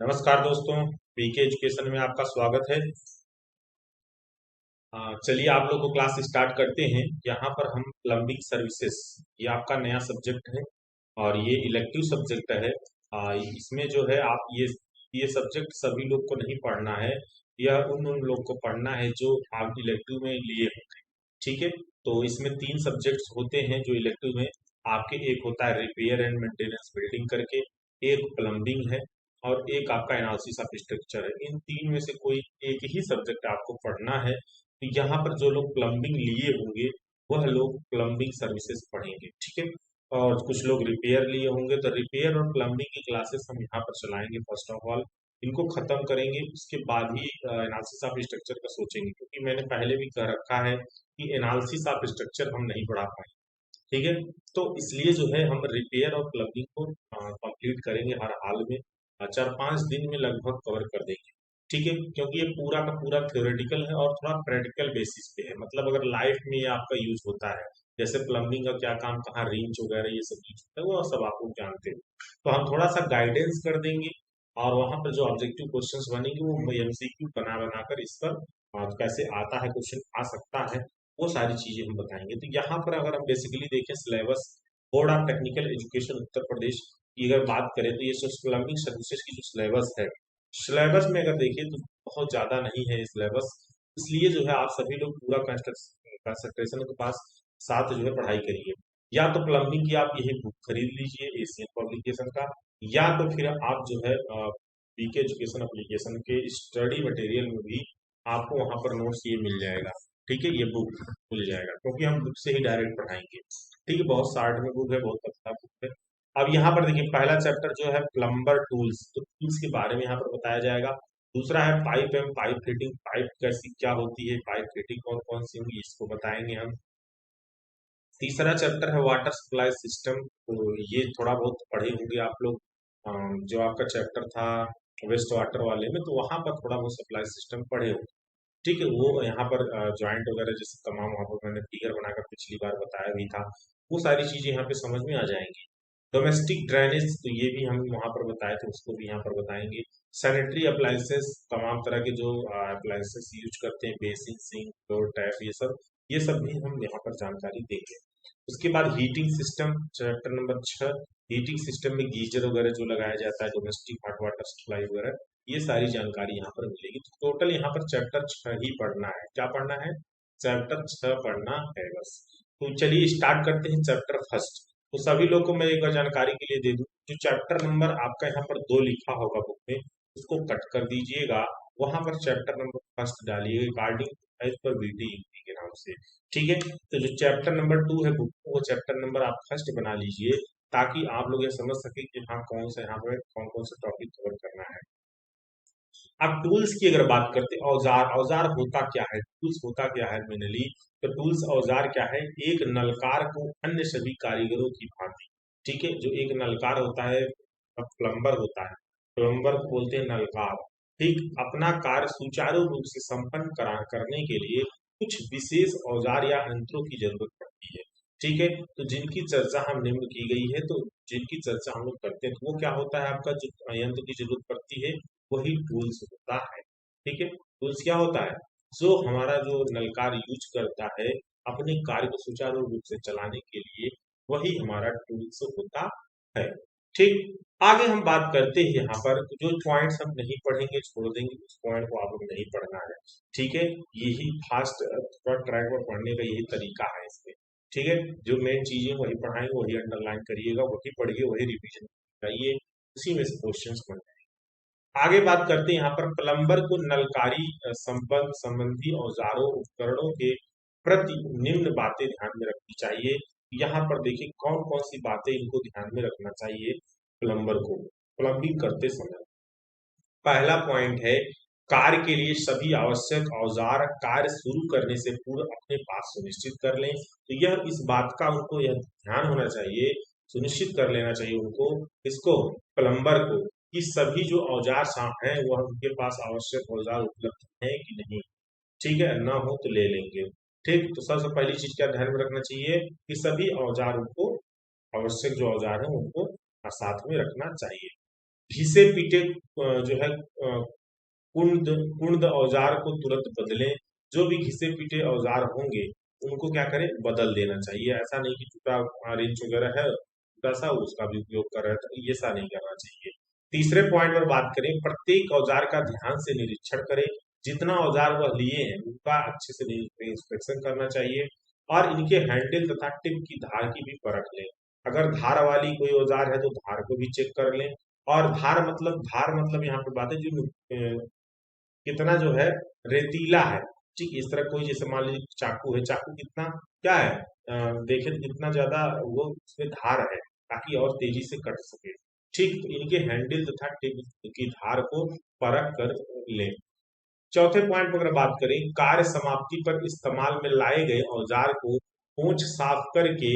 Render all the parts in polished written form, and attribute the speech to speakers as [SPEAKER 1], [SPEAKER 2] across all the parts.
[SPEAKER 1] नमस्कार दोस्तों। पीके एजुकेशन में आपका स्वागत है। चलिए आप लोग को क्लास स्टार्ट करते हैं। यहाँ पर हम प्लम्बिंग सर्विसेज, ये आपका नया सब्जेक्ट है और ये इलेक्टिव सब्जेक्ट है। इसमें जो है आप ये सब्जेक्ट सभी लोग को नहीं पढ़ना है। यह उन उन लोग को पढ़ना है जो आप इलेक्टिव में लिए होंगे। ठीक है। तो इसमें तीन सब्जेक्ट्स होते हैं जो इलेक्टिव में आपके, एक होता है रिपेयर एंड मेंटेनेंस बिल्डिंग करके, एक प्लम्बिंग है और एक आपका एनालिसिस ऑफ स्ट्रक्चर है। इन तीन में से कोई एक ही सब्जेक्ट आपको पढ़ना है। तो यहाँ पर जो लोग प्लम्बिंग लिए होंगे वह लोग प्लम्बिंग सर्विसेज पढ़ेंगे। ठीक है। और कुछ लोग रिपेयर लिए होंगे तो रिपेयर और प्लम्बिंग की क्लासेस हम यहाँ पर चलाएंगे। फर्स्ट ऑफ ऑल इनको खत्म करेंगे, उसके बाद ही एनालिसिस ऑफ स्ट्रक्चर का सोचेंगे, क्योंकि मैंने पहले भी कह रखा है कि एनालिसिस ऑफ स्ट्रक्चर हम नहीं पढ़ा पाए। ठीक है। तो इसलिए जो है हम रिपेयर और प्लम्बिंग को कंप्लीट करेंगे हर हाल में। 4-5 दिन में लगभग कवर कर देंगे। ठीक है, क्योंकि ये पूरा का पूरा थ्योरेटिकल है और थोड़ा प्रैक्टिकल बेसिस पे है। मतलब अगर लाइफ में ये आपका यूज होता है, जैसे प्लम्बिंग का क्या काम, कहाँ रेंच वगैरह ये सब यूज होता है, वो सब आप लोग जानते हो। तो हम थोड़ा सा गाइडेंस कर देंगे और वहां पर जो ऑब्जेक्टिव क्वेश्चंस बनेंगे वो एमसीक्यू बना बनाकर इस पर कैसे आता है, क्वेश्चन आ सकता है, वो सारी चीजें हम बताएंगे। तो यहाँ पर अगर हम बेसिकली देखें syllabus, board of technical education Uttar Pradesh की अगर बात करें तो ये प्लम्बिंग सर्विसेज की जो सिलेबस है, सिलेबस में अगर देखिए तो बहुत ज्यादा नहीं है सिलेबस। इसलिए जो है आप सभी लोग पूरा कंसंट्रेशन के पास साथ जो है पढ़ाई करिए। या तो प्लम्बिंग की आप यही बुक खरीद लीजिए एशियन पब्लिकेशन का, या तो फिर आप जो है पीके एजुकेशन एप्लीकेशन के स्टडी मटेरियल में भी आपको वहां पर नोट्स ये मिल जाएगा। ठीक है, ये बुक मिल जाएगा क्योंकि हम बुक से ही डायरेक्ट पढ़ाएंगे। ठीक है, बहुत शार्ट में बुक है, बहुत पतला बुक है। अब यहाँ पर देखिए पहला चैप्टर जो है प्लम्बर टूल्स, तो टूल्स के बारे में यहाँ पर बताया जाएगा। दूसरा है pipe and pipe fitting, pipe कैसी क्या होती है, पाइप फिटिंग कौन कौन सी होंगी इसको बताएंगे हम। तीसरा चैप्टर है वाटर सप्लाई सिस्टम, तो ये थोड़ा बहुत पढ़े होंगे आप लोग। जो आपका चैप्टर था वेस्ट वाटर वाले में, तो वहां पर थोड़ा बहुत सप्लाई सिस्टम पढ़े होंगे। ठीक है, वो यहाँ पर जॉइंट वगैरह जैसे तमाम वहाँ पर मैंने फिगर बनाकर पिछली बार बताया भी था, वो सारी चीजें यहाँ पे समझ में आ जाएंगी। डोमेस्टिक ड्रेनेज, तो ये भी हम वहाँ पर बताए थे, उसको भी यहाँ पर बताएंगे। सैनिटरी अप्लायंसेस, तमाम तरह के जो अप्लायंसेस यूज करते हैं, बेसिन, सिंक, डोर, टैप, ये सब भी हम यहाँ पर जानकारी देंगे। उसके बाद heating system, chapter number 6। Heating system में गीजर वगैरह जो लगाया जाता है, डोमेस्टिक हॉट वाटर सप्लाई वगैरह, ये सारी जानकारी यहाँ पर मिलेगी। तो टोटल यहाँ पर चैप्टर 6 ही पढ़ना है। क्या पढ़ना है? चैप्टर 6 पढ़ना है बस। तो चलिए स्टार्ट करते हैं चैप्टर फर्स्ट। तो सभी लोग को मैं एक बार जानकारी के लिए दे दूं, जो चैप्टर नंबर आपका यहाँ पर 2 लिखा होगा बुक में, उसको कट कर दीजिएगा। वहां पर चैप्टर नंबर फर्स्ट डालिएगा अकॉर्डिंग एज पर बीटी के नाम से। ठीक है। तो जो चैप्टर नंबर 2 है बुक, वो चैप्टर नंबर आप फर्स्ट बना लीजिए, ताकि आप लोग ये समझ सके कि हाँ कौन सा यहाँ पर कौन कौन सा टॉपिक कवर करना है। अब टूल्स की अगर बात करते हैं, औजार, औजार होता क्या है, टूल्स होता क्या है मेनली। तो टूल्स औजार क्या है? एक नलकार को अन्य सभी कारीगरों की भांति, ठीक है, जो एक नलकार होता है, प्लम्बर होता है, प्लम्बर को बोलते हैं नलकार। ठीक, अपना कार्य सुचारू रूप से संपन्न करने के लिए कुछ विशेष औजार या यंत्रों की जरूरत पड़ती है। ठीक है, तो जिनकी चर्चा हम निम्न की गई है, तो जिनकी चर्चा हम लोग करते हैं, तो वो क्या होता है, आपका जो यंत्र की जरूरत पड़ती है वही टूल्स होता है। ठीक है, टूल्स क्या होता है? जो हमारा जो नलकार यूज करता है अपने कार्य को सुचारू रूप से चलाने के लिए, वही हमारा टूल्स होता है। ठीक, आगे हम बात करते हैं यहाँ पर जो पॉइंट्स हम नहीं पढ़ेंगे, छोड़ देंगे, उस पॉइंट को आप लोग नहीं पढ़ना है। ठीक है, यही फास्ट थोड़ा ट्रैक पर पढ़ने का यही तरीका है इसमें। ठीक है, जो मेन चीजें वही पढ़ाएंगे, वही अंडरलाइन करिएगा, वही पढ़िए, वही रिविजन कराइए, उसी में से क्वेश्चंस बन। आगे बात करते हैं यहाँ पर प्लम्बर को नलकारी संबंधी औजारों उपकरणों के प्रति निम्न बातें ध्यान में रखनी चाहिए। यहाँ पर देखिए कौन कौन सी बातें इनको ध्यान में रखना चाहिए प्लम्बर को प्लम्बिंग करते समय। पहला पॉइंट है, कार्य के लिए सभी आवश्यक औजार कार्य शुरू करने से पूर्व अपने पास सुनिश्चित कर लें। तो यह इस बात का उनको यह ध्यान होना चाहिए, सुनिश्चित कर लेना चाहिए उनको, इसको, प्लम्बर को, कि सभी जो औजार हैं वह उनके पास आवश्यक औजार उपलब्ध है कि नहीं। ठीक है, ना हो तो ले लेंगे। ठीक, तो सबसे पहली चीज क्या ध्यान में रखना चाहिए कि सभी औजार उनको, आवश्यक जो औजार है उनको साथ में रखना चाहिए। घिसे पीटे जो है कुंद कुंद औजार को तुरंत बदलें। जो भी घिसे पीटे औजार होंगे उनको क्या करें, बदल देना चाहिए। ऐसा नहीं कि टूटा रेंच वगैरह है टूटा सा उसका भी उपयोग कर रहे हैं, तो ये ऐसा नहीं करना चाहिए। तीसरे पॉइंट पर बात करें, प्रत्येक औजार का ध्यान से निरीक्षण करें। जितना औजार वह लिए हैं उनका अच्छे से इंस्पेक्शन करना चाहिए और इनके हैंडल तथा टिप की धार की भी परख लें। अगर धार वाली कोई औजार है तो धार को भी चेक कर लें। और धार मतलब यहाँ पे बात है जो कितना जो है रेतीला है। ठीक इस तरह कोई जैसे मान लीजिए चाकू है, चाकू कितना क्या है, देखें तो कितना ज्यादा वो उसमें धार है ताकि और तेजी से कट सके। ठीक तो इनके हैंडल तथा टिप की धार को परख कर लें। चौथे पॉइंट पर अगर बात करें, कार्य समाप्ति पर इस्तेमाल में लाए गए औजार को पूंछ साफ करके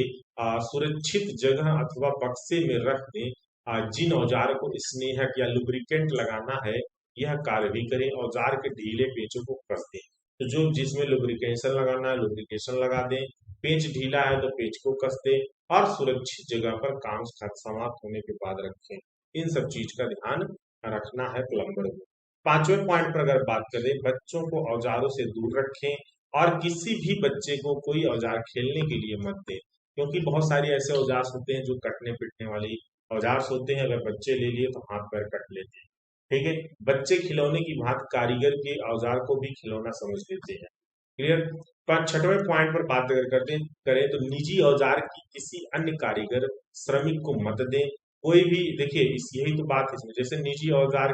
[SPEAKER 1] सुरक्षित जगह अथवा बक्से में रख दें। जिन औजार को स्नेहक या लुब्रिकेंट लगाना है यह कार्य भी करें। औजार के ढीले पेचों को कस दें। तो जो जिसमें लुब्रिकेशन लगाना है लुब्रिकेशन लगा दें। पेच ढीला है तो पेच को कस दें और सुरक्षित जगह पर काम समाप्त होने के बाद रखें। इन सब चीज का ध्यान रखना है प्लम्बर को। पांचवें पॉइंट पर अगर बात करें, बच्चों को औजारों से दूर रखें और किसी भी बच्चे को कोई औजार खेलने के लिए मत दें, क्योंकि बहुत सारे ऐसे औजार होते हैं जो कटने पिटने वाली औजार होते हैं। अगर बच्चे ले लिए तो हाथ पैर कट लेते हैं। ठीक है, बच्चे खिलौने की भांति कारीगर के औजार को भी खिलौना समझ लेते हैं। क्लियर। पर छठवें पॉइंट पर बात अगर करते करें तो निजी औजार की किसी अन्य कारीगर श्रमिक को मत दें। कोई भी देखिए इस यही तो बात है इसमें, जैसे निजी औजार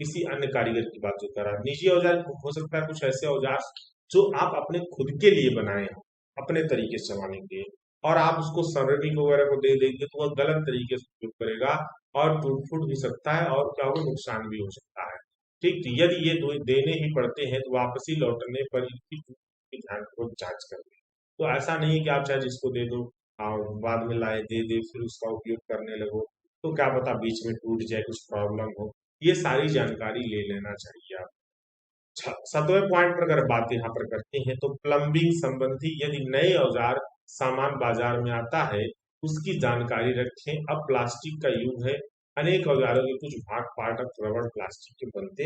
[SPEAKER 1] किसी अन्य कारीगर की बात जो करा, निजी औजार हो सकता है कुछ ऐसे औजार जो आप अपने खुद के लिए बनाए हो अपने तरीके से चलाने के लिए, और आप उसको श्रमिक वगैरह को दे देंगे तो वह गलत तरीके से उपयोग करेगा और टूट फूट भी सकता है और क्या होगा, नुकसान भी हो सकता है। ठीक, तो यदि ये देने ही पड़ते हैं तो वापसी लौटने पर इनकी की ध्यानपूर्वक जांच कर लें। तो ऐसा नहीं है कि आप चाहे जिसको दे दो और बाद में लाए दे दे फिर उसका उपयोग करने लगो, तो क्या पता बीच में टूट जाए कुछ प्रॉब्लम हो। ये सारी जानकारी ले लेना चाहिए आप। सातवें पॉइंट पर अगर बात यहाँ पर करते हैं तो प्लम्बिंग संबंधी यदि नए औजार सामान बाजार में आता है उसकी जानकारी रखें। अब प्लास्टिक का युग है, अनेक औजारों के कुछ भाग पार्ट ऑफ रबड़ प्लास्टिक के बनते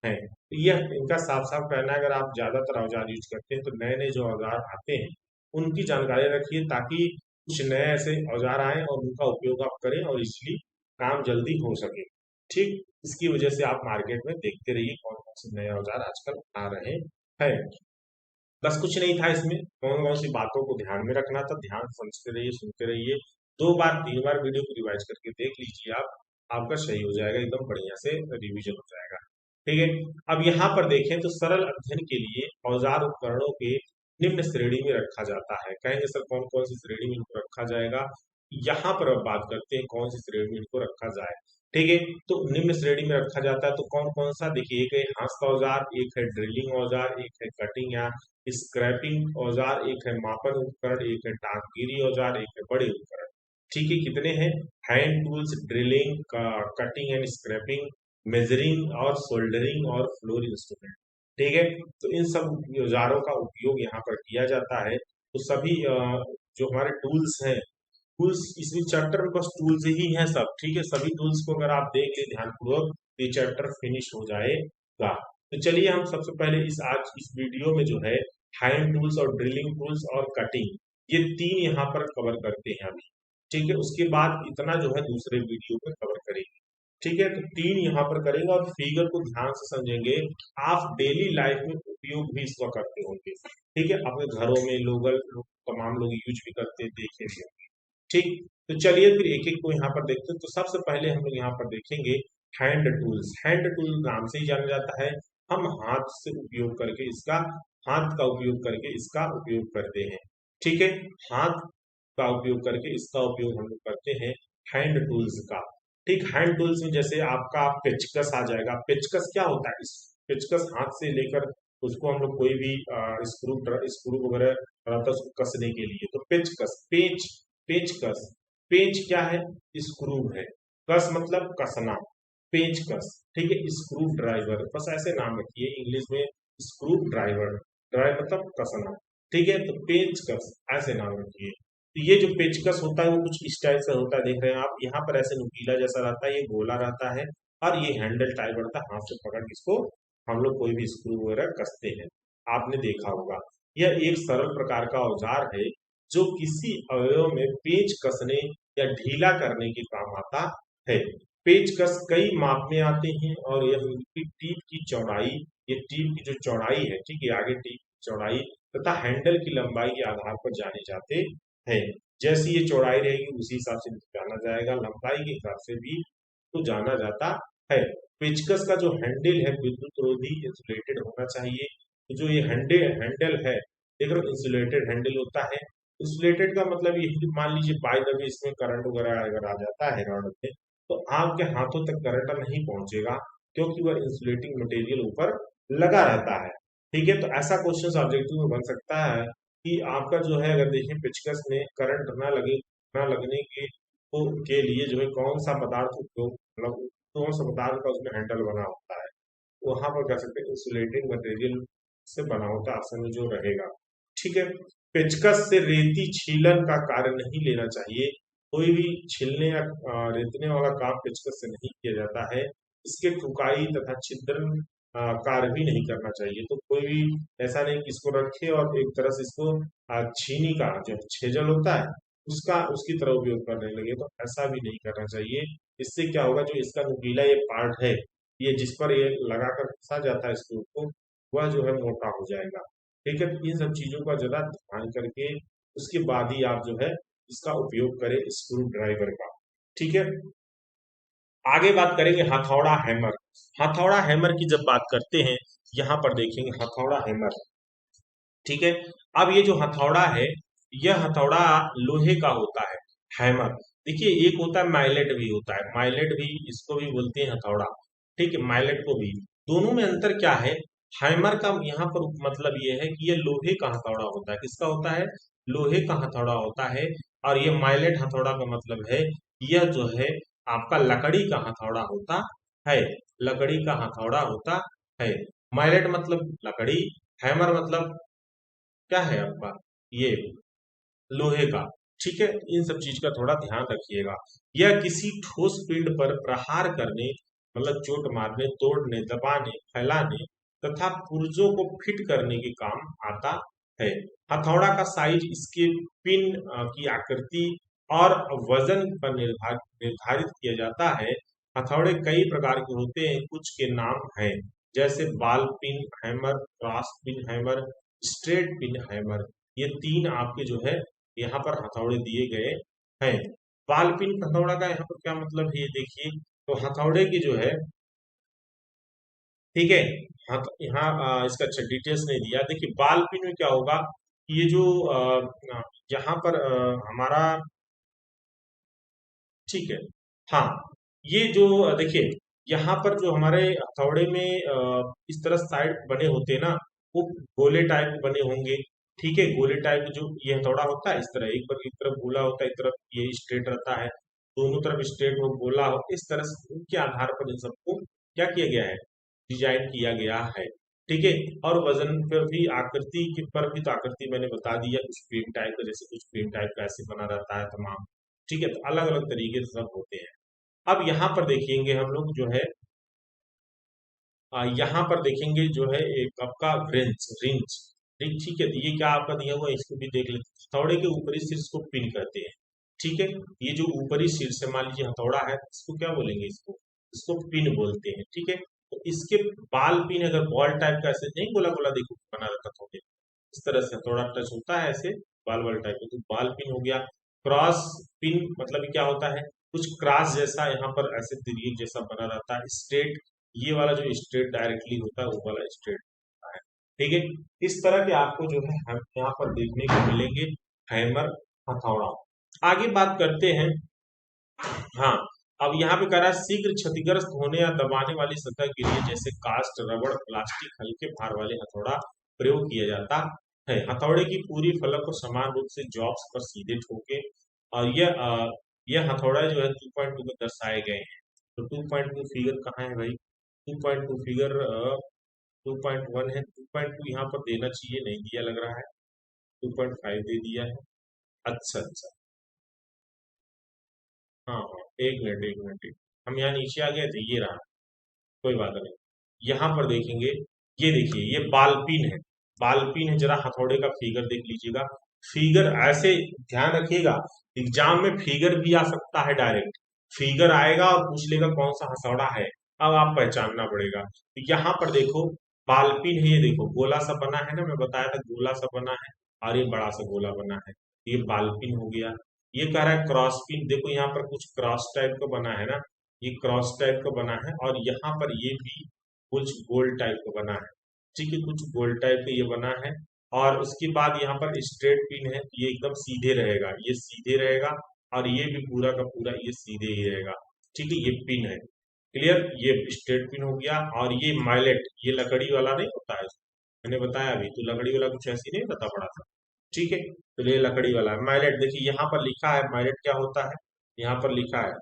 [SPEAKER 1] हैं। तो यह इनका साफ साफ कहना है, अगर आप ज्यादातर औजार यूज करते हैं तो नए नए जो औजार आते हैं उनकी जानकारी रखिए ताकि कुछ नए ऐसे औजार आए और उनका उपयोग आप करें और इसलिए काम जल्दी हो सके। ठीक, इसकी वजह से आप मार्केट में देखते रहिए कौन कौन से नए औजार आजकल आ रहे हैं। बस कुछ नहीं था इसमें, कौन कौन सी बातों को ध्यान में रखना था, ध्यान समझते रहिए सुनते रहिए। 2 बार 3 बार वीडियो को रिवाइज करके देख लीजिए आप, आपका सही हो जाएगा, एकदम बढ़िया से रिवीजन हो जाएगा। ठीक है, अब यहाँ पर देखें तो सरल अध्ययन के लिए औजार उपकरणों के निम्न श्रेणी में रखा जाता है। कहेंगे सर कौन कौन सी श्रेणी में इनको रखा जाएगा, यहाँ पर अब बात करते हैं कौन सी श्रेणी में इनको रखा जाए। ठीक है, तो निम्न श्रेणी में रखा जाता है तो कौन कौन सा, देखिए एक है हाथ का औजार, एक है ड्रिलिंग औजार, एक है कटिंग या स्क्रैपिंग औजार, एक है मापन उपकरण, एक है टांगगिरी औजार, एक है बड़े उपकरण। ठीक है, कितने हैं, hand tools, drilling, cutting and scraping, measuring और सोल्डरिंग और फ्लोर इंस्ट्रूमेंट। ठीक है, तो इन सब औजारों का उपयोग यहाँ पर किया जाता है। तो सभी जो हमारे टूल्स हैं, टूल्स इसमें चैप्टर में बस टूल्स ही हैं सब। ठीक है, सभी टूल्स को अगर आप देख ले ध्यानपूर्वक तो ये चैप्टर फिनिश हो जाएगा। तो चलिए हम सबसे पहले आज इस वीडियो में जो है हैंड टूल्स और ड्रिलिंग टूल्स और कटिंग ये 3 यहाँ पर कवर करते हैं अभी। ठीक है, उसके बाद इतना जो है दूसरे वीडियो में कवर करेंगे। ठीक है, तो 3 यहाँ पर करेंगे और फिगर को ध्यान से समझेंगे। आप डेली लाइफ में उपयोग भी इसका करते होंगे। ठीक है, अपने घरों में तमाम लोग यूज भी करते देखे थे। ठीक, तो चलिए फिर एक एक को यहाँ पर देखते हैं। तो सबसे पहले हम लोग यहाँ पर देखेंगे हैंड टूल्स। हैंड टूल नाम से ही जाना जाता है, हम हाथ से उपयोग करके इसका हाथ का उपयोग करके इसका उपयोग करते हैं। ठीक है, हाथ का उपयोग करके इसका उपयोग हम लोग करते हैं हैंड टूल्स का। ठीक, हैंड टूल्स में जैसे आपका पेचकस आ जाएगा। पेचकस क्या होता है, इस पेचकस हाथ से लेकर उसको हम लोग कोई भी स्क्रू वगैरह रहता है उसको कसने के लिए, तो पेचकस, पेचकस, पेंच क्या है, स्क्रू है, कस मतलब कसना, पेचकस। ठीक है, स्क्रू ड्राइवर, बस ऐसे नाम रखिए इंग्लिश में, स्क्रू ड्राइवर, ड्राइव मतलब कसना। ठीक है, तो पेचकस ऐसे नाम रखिए। तो ये जो पेचकस होता है वो कुछ इस टाइप से होता है, देख रहे हैं आप यहाँ पर ऐसे नुकीला जैसा रहता है, ये गोला रहता है और ये हैंडल टाइप बढ़ता है, हाथ से पकड़ के इसको हम लोग कोई भी स्क्रू वगैरह कसते हैं, आपने देखा होगा। यह एक सरल प्रकार का औजार है जो किसी अवयव में पेच कसने या ढीला करने के काम आता है। पेचकस कई माप में आते हैं और यह उनकी टीप की चौड़ाई, ये टीप की जो चौड़ाई है, ठीक है, आगे टीप की चौड़ाई तथा हैंडल की लंबाई के आधार पर जाने जाते हैं। जैसी ये चौड़ाई रहेगी उसी हिसाब से जाना जाएगा, लंबाई के हिसाब से भी तो जाना जाता है। पेचकस का जो हैंडल है विद्युत रोधी इंसुलेटेड होना चाहिए। तो जो ये हैंडल हैंडल है, देख रहे हो, इंसुलेटेड हैंडल होता है। इंसुलेटेड का मतलब ये है कि मान लीजिए बाय द वे इसमें करंट वगैरह अगर आ जाता है रॉड में, तो आपके हाथों तक करंट नहीं पहुंचेगा, क्योंकि वह इंसुलेटिंग मटेरियल ऊपर लगा रहता है। ठीक है, तो ऐसा क्वेश्चन ऑब्जेक्टिव में बन सकता है कि आपका जो है, अगर देखिए पेचकस में करंट ना लगे, ना लगने के लिए जो है कौन सा पदार्थ उपयोग, मतलब कौन सा पदार्थ का उसमें हैंडल बना होता है, वहां पर कह सकते हैं इंसुलेटिंग मटेरियल से बना होता आसन में जो रहेगा। ठीक है, पेचकस से रेती छीलन का कार्य नहीं लेना चाहिए। कोई भी छीलने या रेतने वाला काम पेचकस से नहीं किया जाता है। इसके ठुकाई तथा छिद्रन कार्य भी नहीं करना चाहिए। तो कोई भी ऐसा नहीं कि इसको रखे और एक तरह से इसको छीनी का जो छेजल होता है उसका उसकी तरह उपयोग करने लगे, तो ऐसा भी नहीं करना चाहिए। इससे क्या होगा, जो इसका नुकीला ये पार्ट है, ये जिस पर ये लगाकर फंसा जाता है स्क्रू को, वह जो है मोटा हो जाएगा। ठीक है, तो इन सब चीजों का ज्यादा ध्यान करके उसके बाद ही आप जो है इसका उपयोग करें स्क्रू ड्राइवर का। ठीक है, आगे बात करेंगे हथौड़ा हैमर। हथौड़ा हैमर की जब बात करते हैं, यहाँ पर देखेंगे हथौड़ा हैमर। ठीक है, अब ये जो हथौड़ा है, यह हथौड़ा लोहे का होता है। हैमर, देखिए एक होता है माइलेट भी होता है, माइलेट भी इसको भी बोलते हैं हथौड़ा। ठीक है, माइलेट को भी, दोनों में अंतर क्या है? हैमर का यहाँ पर मतलब ये है कि ये लोहे का हथौड़ा होता है। किसका होता है? लोहे का हथौड़ा होता है। और ये माइलेट हथौड़ा का मतलब है, यह जो है आपका लकड़ी का हथौड़ा होता है। लकड़ी का हथौड़ा होता है। माइलेट मतलब लकड़ी, हैमर मतलब क्या है आपका, ये लोहे का। ठीक है, इन सब चीज का थोड़ा ध्यान रखिएगा। यह किसी ठोस पिंड पर प्रहार करने, मतलब चोट मारने, तोड़ने, दबाने, फैलाने तथा पुर्जों को फिट करने के काम आता है। हथौड़ा का साइज इसके पिन की आकृति और वजन पर निर्धारित किया जाता है। हथौड़े कई प्रकार के होते हैं, कुछ के नाम हैं जैसे बाल pin hammer, cross pin hammer, straight pin hammer. ये तीन आपके जो है यहाँ पर हथौड़े दिए गए हैं। बाल पिन हथौड़ा का यहाँ पर क्या मतलब है, ये देखिए। तो हथौड़े की जो है, ठीक है, यहाँ इसका अच्छा डिटेल्स नहीं दिया। देखिए बाल पिन में क्या होगा, ये जो यहाँ पर हमारा, ठीक है, हाँ, ये जो देखिए यहाँ पर जो हमारे हथौड़े में इस तरह साइड बने होते हैं ना, वो गोले टाइप बने होंगे। ठीक है, गोले टाइप जो ये हथौड़ा होता है, इस तरह एक पर एक तरफ गोला होता है, एक तरफ ये स्ट्रेट रहता है, दोनों तरफ स्ट्रेट हो, गोला हो, इस तरह से उनके आधार पर इन सबको क्या किया गया है, डिजाइन किया गया है। ठीक है, और वजन पर भी, आकृति के पर भी, तो आकृति मैंने बता दिया, कुछ प्लेन टाइप का, जैसे कुछ प्लेन टाइप का ऐसे बना रहता है तमाम। ठीक है, तो अलग अलग तरीके से सब होते हैं। अब यहाँ पर देखेंगे हम लोग जो है, यहाँ पर देखेंगे जो है एक आपका रिंच रिंच रिंच। ठीक है, तो ये क्या आपका दिया हुआ है, इसको भी देख लेते हैं। हथौड़े के ऊपरी शीर्ष को पिन कहते हैं। ठीक है, ये जो ऊपरी शीर्ष है, मान लीजिए हथौड़ा है, इसको क्या बोलेंगे, इसको इसको पिन बोलते हैं। ठीक है, तो इसके बाल पिन, अगर बॉल टाइप का ऐसे नहीं, गोला गोला देखो बना रहता थोड़े, इस तरह से हथौड़ा टच होता है ऐसे, बाल बाल टाइप का, तो बाल पिन हो गया। क्रॉस पिन मतलब क्या होता है, कुछ क्रॉस जैसा यहाँ पर ऐसे तिरछे जैसा बना रहता है। स्ट्रेट, ये वाला जो स्ट्रेट डायरेक्टली होता है वो वाला स्ट्रेट होता है। ठीक है, इस तरह के आपको जो है हम यहाँ पर देखने को मिलेंगे हैमर, हथौड़ा। आगे बात करते हैं, हाँ, अब यहाँ पे कह रहा है शीघ्र क्षतिग्रस्त होने या दबाने वाली सतह के लिए जैसे कास्ट, रबड़, प्लास्टिक, हल्के भार वाले हथौड़ा प्रयोग किया जाता है। हथौड़े की पूरी फलक को समान रूप से जॉब्स पर सीधे ठोके, और यह हथौड़ा जो है 2.2 में दर्शाए गए हैं। तो 2.2 फिगर कहाँ है भाई? 2.2 फिगर 2.1 है, 2.2 यहाँ पर देना चाहिए, नहीं दिया लग रहा है, 2.5 दे दिया है। अच्छा अच्छा, हाँ हाँ, एक मिनट एक मिनट, हम यहाँ नीचे आ गए थे, ये रहा। कोई बात नहीं। यहाँ पर देखेंगे, ये देखिए ये बाल पिन है। बाल पिन है, जरा हथौड़े का फिगर देख लीजिएगा। फिगर ऐसे ध्यान रखिएगा, एग्जाम में फिगर भी आ सकता है डायरेक्ट। फिगर आएगा और पूछ लेगा कौन सा हथौड़ा है, अब आप पहचानना पड़ेगा। तो यहाँ पर देखो बाल पिन है, ये देखो गोला सा बना है ना, मैं बताया था गोला सा बना है, और ये बड़ा सा गोला बना है, ये बाल पिन हो गया। ये कह रहा है क्रॉस पिन, देखो यहाँ पर कुछ क्रॉस टाइप का बना है ना, ये क्रॉस टाइप का बना है, और यहाँ पर ये भी कुछ गोल टाइप का बना है। ठीक है, कुछ गोल टाइप का ये बना है। और उसके बाद यहाँ पर स्ट्रेट पिन है, ये एकदम सीधे रहेगा, ये सीधे रहेगा, और ये भी पूरा का पूरा ये सीधे ही रहेगा। ठीक है, ये पिन है। क्लियर, ये स्ट्रेट पिन हो गया। और ये माइलेट, ये लकड़ी वाला नहीं होता है, मैंने बताया अभी, तो लकड़ी वाला कुछ ऐसी नहीं बता पड़ा था। ठीक है, तो ये लकड़ी वाला है माइलेट। देखिए यहाँ पर लिखा है माइलेट क्या होता है, यहाँ पर लिखा है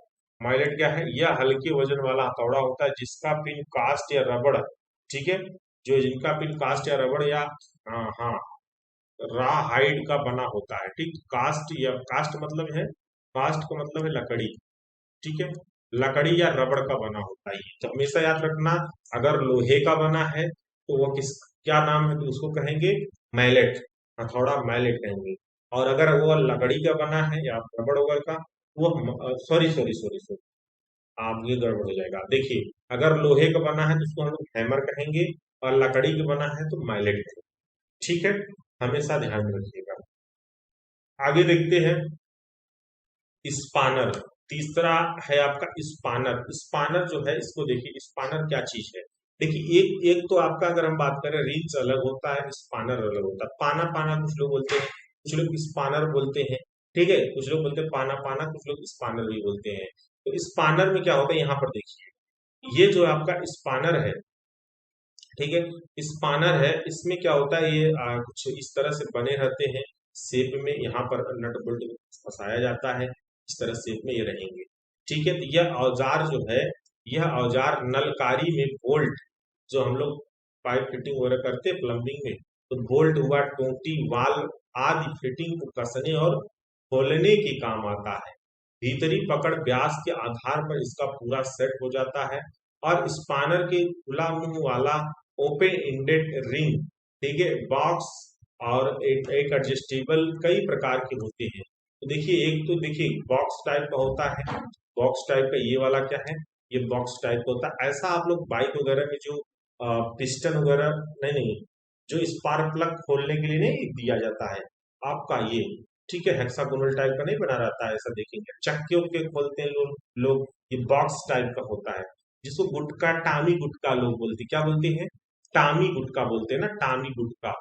[SPEAKER 1] माइलेट क्या है, यह हल्के वजन वाला हथौड़ा होता है जिसका पिन कास्ट या रबड़, ठीक है, जो जिनका पिन कास्ट या रबड़ या हाँ हाँ रा हाइड का बना होता है। ठीक, कास्ट या कास्ट मतलब है, कास्ट का मतलब है लकड़ी। ठीक है, लकड़ी या रबड़ का बना होता है ये, तो हमेशा याद रखना। अगर लोहे का बना है तो वो किस क्या नाम है, तो उसको कहेंगे मैलेट, हथौड़ा मैलेट कहेंगे। और अगर वो लकड़ी का बना है या रबड़ वगैरह का, वो सॉरी सॉरी सॉरी सॉरी, आप ये गड़बड़ हो जाएगा। देखिए, अगर लोहे का बना है तो उसको हम लोग हैमर कहेंगे, और लकड़ी का बना है तो मैलेट कहेंगे। ठीक है, हमेशा ध्यान में रखिएगा। आगे देखते हैं स्पानर। तीसरा है आपका स्पानर। स्पानर जो है, इसको देखिए स्पानर क्या चीज है। देखिए एक एक तो आपका अगर हम बात करें रिंच अलग होता है, स्पानर अलग होता है। पाना पाना कुछ लोग बोलते हैं, कुछ लोग स्पानर बोलते हैं। ठीक है, कुछ लोग बोलते हैं पाना पाना, कुछ लोग स्पानर भी बोलते हैं। तो स्पानर में क्या होता है, यहाँ पर देखिए ये जो आपका स्पानर है, ठीक है, स्पानर है, इसमें क्या होता है, ये कुछ इस तरह से बने रहते हैं शेप में, यहाँ पर नट बोल्ट फंसाया जाता है, इस तरह शेप में ये रहेंगे। ठीक है, तो यह औजार जो है, यह औजार नलकारी में बोल्ट, जो हम लोग पाइप फिटिंग वगैरह करते हैं प्लम्बिंग में, तो बोल्ट हुआ, टोंटी, वाल्व आदि फिटिंग को कसने और खोलने के काम आता है। भीतरी पकड़ व्यास के आधार पर इसका पूरा सेट हो जाता है। और स्पानर के खुला मुंह वाला ओपन इंडेड रिंग, ठीक है, बॉक्स और एक एडजस्टेबल कई प्रकार के होते हैं। तो देखिए एक तो देखिए बॉक्स टाइप का होता है, बॉक्स टाइप का ये वाला क्या है, ये बॉक्स टाइप का होता है। ऐसा आप लोग बाइक वगैरह में जो पिस्टन वगैरह, नहीं नहीं, जो स्पार्क प्लग खोलने के लिए नहीं दिया जाता है आपका ये, ठीक है, हेक्सागोनल टाइप का नहीं बना रहता है, ऐसा देखेंगे चक्के उक्के खोलते हैं लोग, ये बॉक्स टाइप का होता है, जिसको गुटका टामी गुटका लोग बोलते हैं। क्या बोलते हैं, टामी गुटका बोलते हैं ना, टामी गुटका,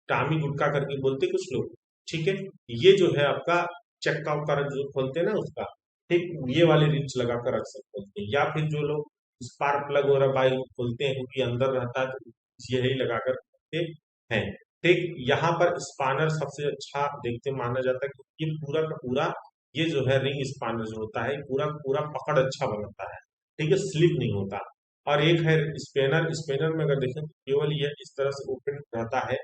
[SPEAKER 1] टामी गुटका करके बोलते हैं कुछ लोग। ठीक है, ये जो है आपका चक्का उक्का जो खोलते हैं ना उसका, ठीक, ये वाले रिंच लगा कर रख सकते हैं। या फिर जो लोग स्पार्क प्लग वगैरह बाइक में खोलते हैं क्योंकि अंदर रहता है, तो यही लगा कर रखते हैं। ठीक, यहाँ पर स्पानर सबसे अच्छा देखते माना जाता है क्योंकि ये पूरा का पूरा, ये जो है रिंग स्पानर जो होता है पूरा पूरा पकड़ अच्छा बनाता है। ठीक है, स्लिप नहीं होता। और एक है स्पेनर। स्पेनर में अगर देखें तो केवल ये इस तरह से ओपन रहता है,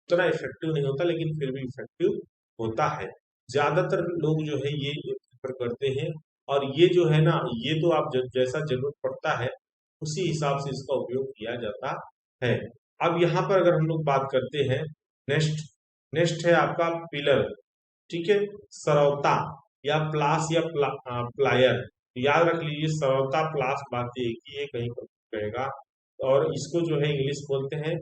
[SPEAKER 1] उतना इफेक्टिव नहीं होता लेकिन फिर भी इफेक्टिव होता है। ज्यादातर लोग जो है ये प्रेफर करते हैं। और ये जो है ना, ये तो आप जैसा जरूरत पड़ता है उसी हिसाब से इसका उपयोग किया जाता है। अब यहाँ पर अगर हम लोग बात करते हैं नेक्स्ट, नेक्स्ट है आपका पिलर। ठीक है, सरौता या प्लास या प्लायर, याद रख लीजिए सरौता प्लास बात एक ही है, कहीं पर कहेगा। और इसको जो है इंग्लिश बोलते हैं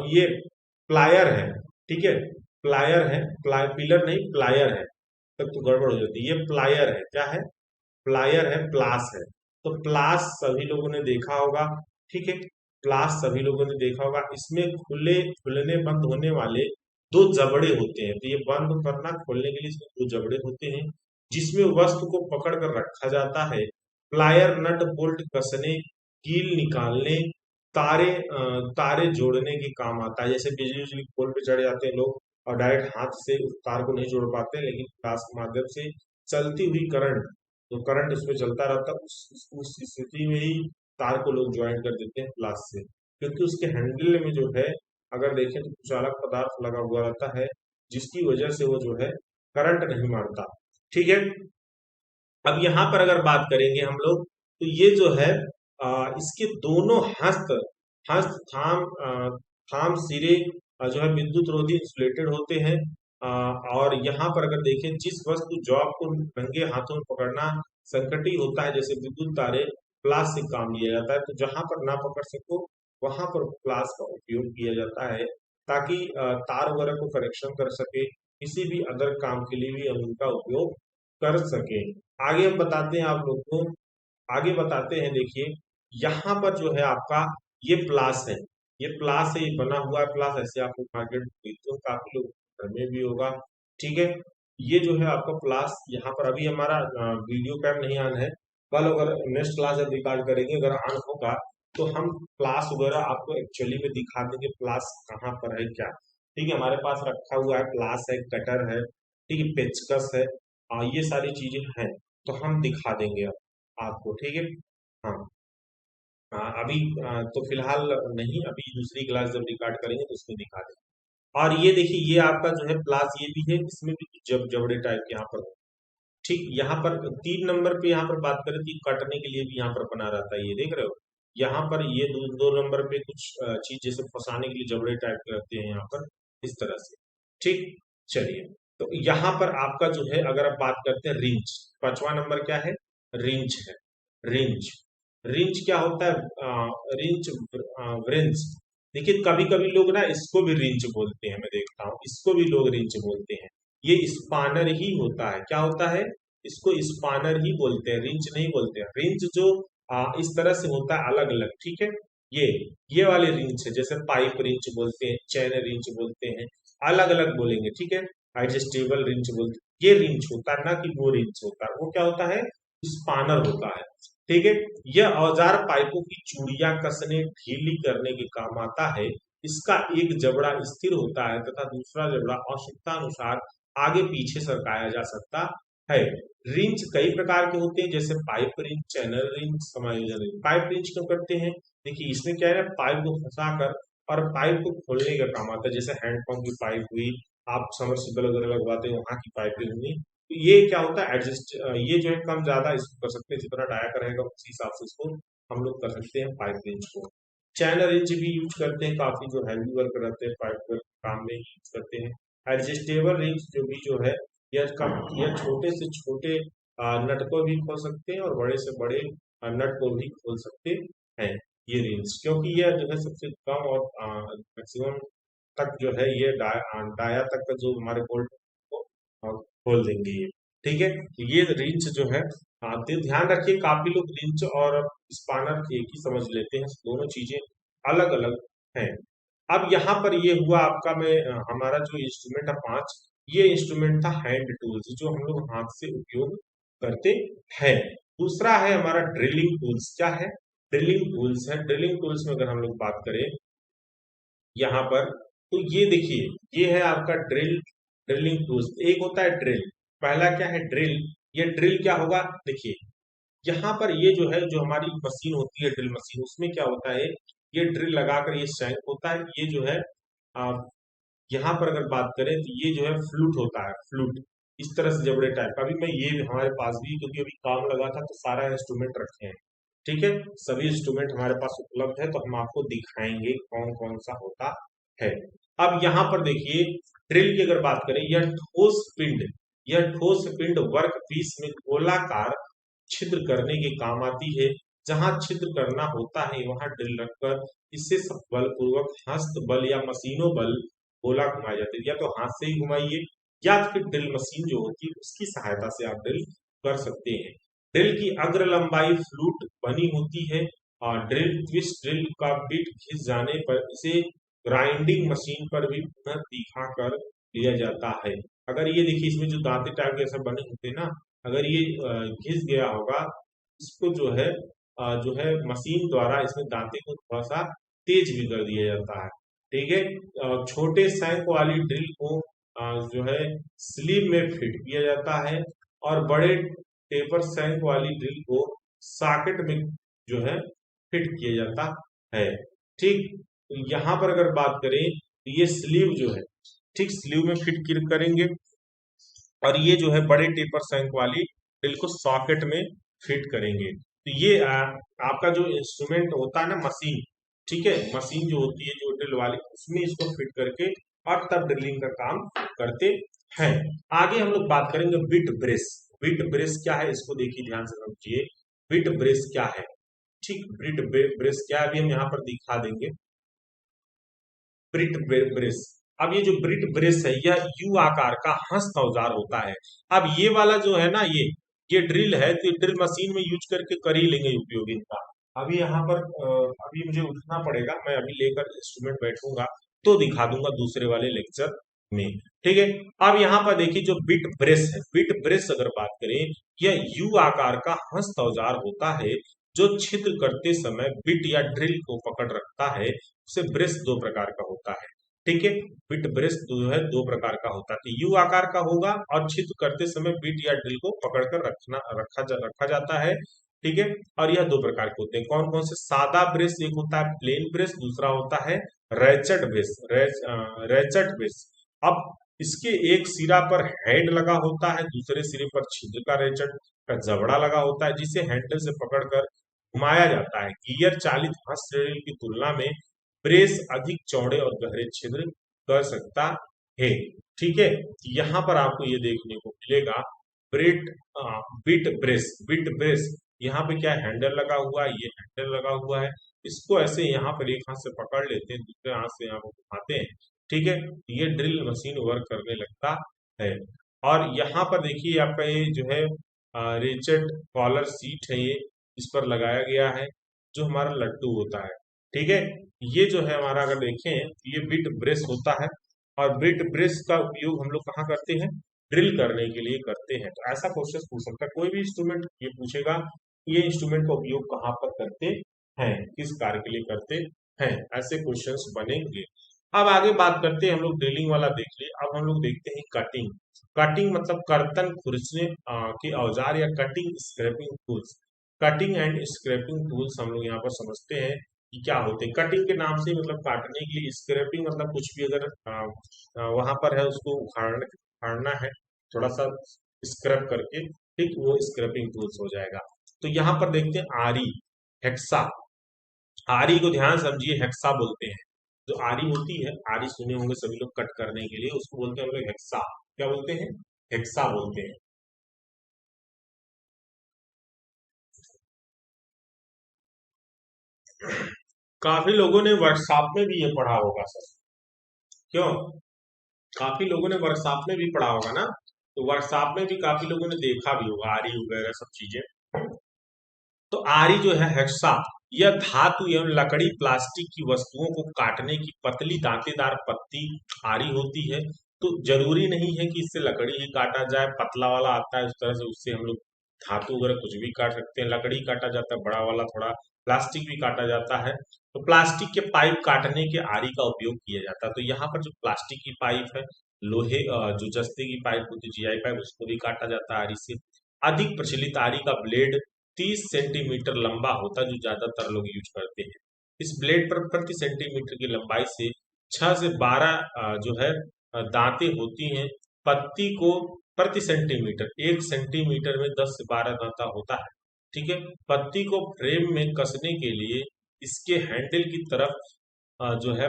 [SPEAKER 1] ये प्लायर है। ठीक है, प्लायर है, पिलर नहीं प्लायर है, तब तो गड़बड़ हो जाती है। ये प्लायर है, क्या है, प्लायर है, प्लास है। तो प्लास सभी लोगों ने देखा होगा। ठीक है, प्लास सभी लोगों ने देखा होगा, इसमें खुले खुलने बंद होने वाले दो जबड़े होते हैं। तो ये बंद करना खोलने के लिए इसमें दो जबड़े होते हैं जिसमें वस्तु को पकड़ कर रखा जाता है। प्लायर नट बोल्ट कसने, कील निकालने, तारे जोड़ने के काम आता है। जैसे बिजली उजली पोल पे चढ़ जाते हैं लोग और डायरेक्ट हाथ से उस तार को नहीं जोड़ पाते, लेकिन प्लास के माध्यम से चलती हुई करंट, तो करंट उसमें चलता रहता है, उस स्थिति में ही तार को लोग ज्वाइन कर देते हैं प्लास से। क्योंकि उसके हैंडल में जो है अगर देखें तो कुछ अलग पदार्थ लगा हुआ रहता है जिसकी वजह से वो जो है करंट नहीं मारता। ठीक है, अब यहाँ पर अगर बात करेंगे हम लोग, तो ये जो है इसके दोनों हस्त हस्त थाम थाम सिरे जो है विद्युत रोधी इंसुलेटेड होते हैं। और यहाँ पर अगर देखें, जिस वस्तु जॉब को नंगे हाथों में पकड़ना संकटी होता है, जैसे विद्युत तारे, प्लास से काम लिया जाता है। तो जहां पर ना पकड़ सको वहां पर प्लास का उपयोग किया जाता है, ताकि तार वगैरह को करेक्शन कर सके, किसी भी अदर काम के लिए भी हम उनका उपयोग कर सके। आगे हम बताते हैं आप लोग को, आगे बताते हैं। देखिए यहाँ पर जो है आपका ये प्लास है, ये प्लास है, ये बना हुआ है प्लास, ऐसे आपको मार्केट में खरीदते हो, काफी लोग घर में भी होगा। ठीक है, ये जो है आपका प्लास, यहाँ पर अभी हमारा वीडियो कैम नहीं ऑन है, कल अगर नेक्स्ट क्लास जब रिकॉर्ड करेंगे अगर ऑन होगा तो हम प्लास वगैरह आपको एक्चुअली में दिखा देंगे, प्लास कहाँ पर है क्या। ठीक है, हमारे पास रखा हुआ है, प्लास है, कटर है, ठीक है, पेचकस है, ये सारी चीजें हैं, तो हम दिखा देंगे अब आपको। ठीक है, हाँ। अभी तो फिलहाल नहीं, अभी दूसरी क्लास जब रिकॉर्ड करेंगे तो उसमें दिखा देंगे। और ये देखिए, ये आपका जो है प्लास, ये भी है, इसमें भी कुछ जबड़े टाइप के यहाँ पर। ठीक, यहाँ पर 3 नंबर पे यहाँ पर बात करें तो ये काटने के लिए भी यहाँ पर बना रहता है, ये देख रहे हो। यहाँ पर ये 2 नंबर पे कुछ चीज जैसे फंसाने के लिए जबड़े टाइप के रहते हैं यहाँ पर, इस तरह से। ठीक, चलिए, तो यहाँ पर आपका जो है अगर आप बात करते हैं रिंच, 5वां नंबर क्या है, रिंच है। रिंच, रिंच क्या होता है, रिंच व्रेंच। देखिए कभी कभी लोग ना इसको भी रिंच बोलते हैं, मैं देखता हूँ इसको भी लोग रिंच बोलते हैं। ये स्पानर ही होता है, क्या होता है, इसको स्पानर ही बोलते हैं, रिंच नहीं बोलते हैं। रिंच जो इस तरह से होता है अलग अलग, ठीक है। ये ये वाले रिंच है, जैसे पाइप रिंच बोलते हैं, चैन रिंच बोलते हैं, अलग अलग बोलेंगे, ठीक है। एडजस्टेबल रिंच बोलते हैं, ये रिंच होता है, ना कि वो रिंच होता है, वो क्या होता है, स्पानर होता है। ठीक है, यह औजार पाइपों की चूड़ियां कसने ढीली करने के काम आता है। इसका एक जबड़ा स्थिर होता है तथा दूसरा जबड़ा आवश्यकता अनुसार आगे पीछे सरकाया जा सकता है। रिंच कई प्रकार के होते हैं, जैसे पाइप रिंच, चैनल रिंच, समायोजन रिंच। पाइप रिंच क्यों करते हैं, देखिए इसमें क्या है, पाइप को फंसा कर और पाइप को खोलने का काम आता है, जैसे हैंडपंप की पाइप हुई, आप समरसीबल वगैरह लगवाते हैं वहां की पाइप हुई। तो ये क्या होता है, एडजस्ट, ये जो है कम ज्यादा इसको कर सकते हैं, जितना डाया रहेगा उसी हिसाब से इसको हम लोग कर सकते हैं पाइप रेंज को। चैनल रेंज भी यूज करते हैं, काफी जो हैवी वर्क रहते हैं पाइप वर्क काम में यूज करते हैं। एडजस्टेबल रेंज जो भी जो है, यह कम, यह छोटे से छोटे नट को भी खोल सकते हैं और बड़े से बड़े नट को भी खोल सकते हैं। ये रेंज, क्योंकि यह जो है सबसे कम और मैक्सिमम तक जो है ये डाया तक का जो हमारे बोल्ट को खोल देंगे ये। ठीक है, तो ये रिंच जो है, तो ध्यान रखिए, काफी लोग रिंच और स्पानर एक ही समझ लेते हैं, दोनों चीजें अलग अलग हैं। अब यहाँ पर ये हुआ आपका, मैं हमारा जो इंस्ट्रूमेंट है 5, ये इंस्ट्रूमेंट था हैंड टूल्स, जो हम लोग हाथ से उपयोग करते हैं। दूसरा है हमारा ड्रिलिंग टूल्स, क्या है, ड्रिलिंग टूल्स है। ड्रिलिंग टूल्स में अगर हम लोग बात करें यहाँ पर, तो ये देखिए, ये है आपका ड्रिल, ड्रिलिंग टूल्स। एक होता है ड्रिल, पहला क्या है, ड्रिल। ये ड्रिल क्या होगा, देखिए यहाँ पर ये जो है, जो हमारी मशीन होती है ड्रिल मशीन, उसमें क्या होता है, ये ड्रिल लगाकर ये शैंक होता है, ये जो है आ, यहाँ पर अगर बात करें तो ये जो है फ्लूट होता है, फ्लूट, इस तरह से जबड़े टाइप का। अभी मैं ये हमारे पास भी, क्योंकि अभी काम लगा था तो सारा इंस्ट्रूमेंट रखे हैं। ठीक है, सभी इंस्ट्रूमेंट हमारे पास उपलब्ध है, तो हम आपको दिखाएंगे कौन कौन सा होता है। अब यहाँ पर देखिए, ड्रिल की अगर बात करें, यह ठोस पिंड, यह ठोस पिंड वर्क पीस में गोलाकार छिद्र करने के काम आती है। जहां छिद्र करना होता है वहां ड्रिल रखकर इससे सब बलपूर्वक हस्त बल या मशीनों बल गोला घुमाए जाते हैं। या तो हाथ से ही घुमाइए, या फिर ड्रिल मशीन जो होती है उसकी सहायता से आप ड्रिल कर सकते हैं। ड्रिल की अग्र लंबाई फ्लूट बनी होती है, और ड्रिल ट्विस्ट ड्रिल का बिट घिस जाने पर इसे ग्राइंडिंग मशीन पर भी पुनः दिखा कर लिया जाता है। अगर ये देखिए, इसमें जो दांते टाइप के ऐसे बने होते हैं ना, अगर ये घिस गया होगा, इसको जो है मशीन द्वारा इसमें दांते को थोड़ा सा तेज भी कर दिया जाता है। ठीक है, छोटे सैंक वाली ड्रिल को जो है स्लीव में फिट किया जाता है, और बड़े टेपर सैंक वाली ड्रिल को सॉकेट में जो है फिट किया जाता है। ठीक, तो यहाँ पर अगर बात करें तो ये स्लीव जो है, ठीक, स्लीव में फिट करेंगे, और ये जो है बड़े टेपर सैंक वाली ड्रिल को सॉकेट में फिट करेंगे। तो ये आपका जो इंस्ट्रूमेंट होता है ना, मशीन, ठीक है, मशीन जो होती है जो ड्रिल वाली, उसमें इसको फिट करके और तब ड्रिलिंग का काम करते हैं। आगे हम लोग बात करेंगे बिट ब्रेस। बिट ब्रेस क्या है, इसको देखिए ध्यान से समझिए। बिट ब्रेस क्या है, ठीक, बिट ब्रेस क्या है अभी हम यहाँ पर दिखा देंगे। ब्रिट ब्रेस, अब ये जो ब्रिट ब्रेस है यह यू आकार का हस्त औजार होता है। अब ये वाला जो है ना, ये ड्रिल है, तो ड्रिल मशीन में यूज करके कर ही लेंगे उपयोग इनका। अभी यहाँ पर अभी मुझे उठना पड़ेगा, मैं अभी लेकर इंस्ट्रूमेंट बैठूंगा तो दिखा दूंगा दूसरे वाले लेक्चर में, ठीक है। अब यहाँ पर देखिए जो बिट ब्रेस है, बिट ब्रेस अगर बात करें, यह यू आकार का हस्त औजार होता है जो छिद्र करते समय बिट या ड्रिल को पकड़ रखता है। उसे ब्रेस दो प्रकार का होता है, ठीक है। बिट ब्रेस जो है दो प्रकार का होता है, तो यू आकार का होगा और छिद्र करते समय बिट या ड्रिल को पकड़कर रखा जाता है, ठीक है। और यह दो प्रकार के होते हैं, कौन कौन से? सादा ब्रेस एक होता है प्लेन ब्रेस, दूसरा होता है रैचेट ब्रेस, रैचेट ब्रेस। अब इसके एक सिरा पर हेड लगा होता है, दूसरे सिरे पर छिद्र का रैचेट का जबड़ा लगा होता है, जिसे हैंडल से पकड़कर घुमाया जाता है। गियर चालित हस्त ड्रिल की तुलना में ब्रेस अधिक चौड़े और गहरे छिद्र कर सकता है, ठीक है। यहाँ पर आपको ये देखने को मिलेगा ब्रेट बिट ब्रेस, बिट ब्रेस, यहाँ पे क्या हैंडल लगा हुआ है, ये हैंडल लगा हुआ है, इसको ऐसे यहाँ पर एक हाथ से पकड़ लेते हैं, दूसरे हाथ से यहाँ पर घुमाते हैं, ठीक है। ये ड्रिल मशीन वर्क करने लगता है। और यहाँ पर देखिए आपका ये जो है रेचेट कॉलर सीट है, ये इस पर लगाया गया है, जो हमारा लट्टू होता है, ठीक है। ये जो है हमारा अगर देखें तो ये बिट ब्रेस होता है, और बिट ब्रेस का उपयोग हम लोग कहाँ करते हैं? ड्रिल करने के लिए करते हैं। तो ऐसा क्वेश्चन पूछ सकता है, कोई भी इंस्ट्रूमेंट ये पूछेगा, ये इंस्ट्रूमेंट का उपयोग कहाँ पर करते हैं, किस कार्य के लिए करते हैं, ऐसे क्वेश्चंस बनेंगे। अब आगे बात करते हैं, हम लोग ड्रिलिंग वाला देख लिए, अब हम लोग देखते हैं कटिंग। कटिंग मतलब कर्तन खुरचने के औजार या cutting scraping tools. Cutting and scraping tools हम लोग यहाँ पर समझते हैं कि क्या होते हैं। कटिंग के नाम से मतलब काटने के लिए, स्क्रैपिंग मतलब कुछ भी अगर वहां पर है उसको उखाड़ना है, थोड़ा सा स्क्रैप करके, ठीक, वो स्क्रैपिंग टूल्स हो जाएगा। तो यहाँ पर देखते हैं आरी, हेक्सा। आरी को ध्यान समझिए, हेक्सा बोलते हैं। जो आरी होती है, आरी सुने होंगे सभी लोग कट करने के लिए, उसको बोलते हैं हम लोग हेक्सा। क्या बोलते हैं? हेक्सा बोलते हैं। काफी लोगों ने वर्कशॉप में भी ये पढ़ा होगा सर, क्यों? काफी लोगों ने वर्कशॉप में भी पढ़ा होगा ना, तो वर्कशॉप में भी काफी लोगों ने देखा भी होगा आरी वगैरह सब चीजें। तो आरी जो है हेक्सा, यह धातु एवं लकड़ी प्लास्टिक की वस्तुओं को काटने की पतली दांतेदार पत्ती आरी होती है। तो जरूरी नहीं है कि इससे लकड़ी ही काटा जाए, पतला वाला आता है उस तरह से, उससे हम लोग धातु वगैरह कुछ भी काट सकते हैं। लकड़ी काटा जाता है बड़ा वाला, थोड़ा प्लास्टिक भी काटा जाता है। तो प्लास्टिक के पाइप काटने के आरी का उपयोग किया जाता है। तो यहाँ पर जो प्लास्टिक की पाइप है, लोहे जो जस्ते की पाइप होती है, जीआई पाइप, उसको भी काटा जाता है आरी से। अधिक प्रचलित आरी का ब्लेड 30 सेंटीमीटर लंबा होता है, जो ज्यादातर लोग यूज करते हैं। इस ब्लेड पर प्रति सेंटीमीटर की लंबाई से 6 से 12 जो है दांतें होती हैं। पत्ती को प्रति सेंटीमीटर, 1 सेंटीमीटर में 10 से 12 दांता होता है, ठीक है। पत्ती को फ्रेम में कसने के लिए इसके हैंडल की तरफ जो है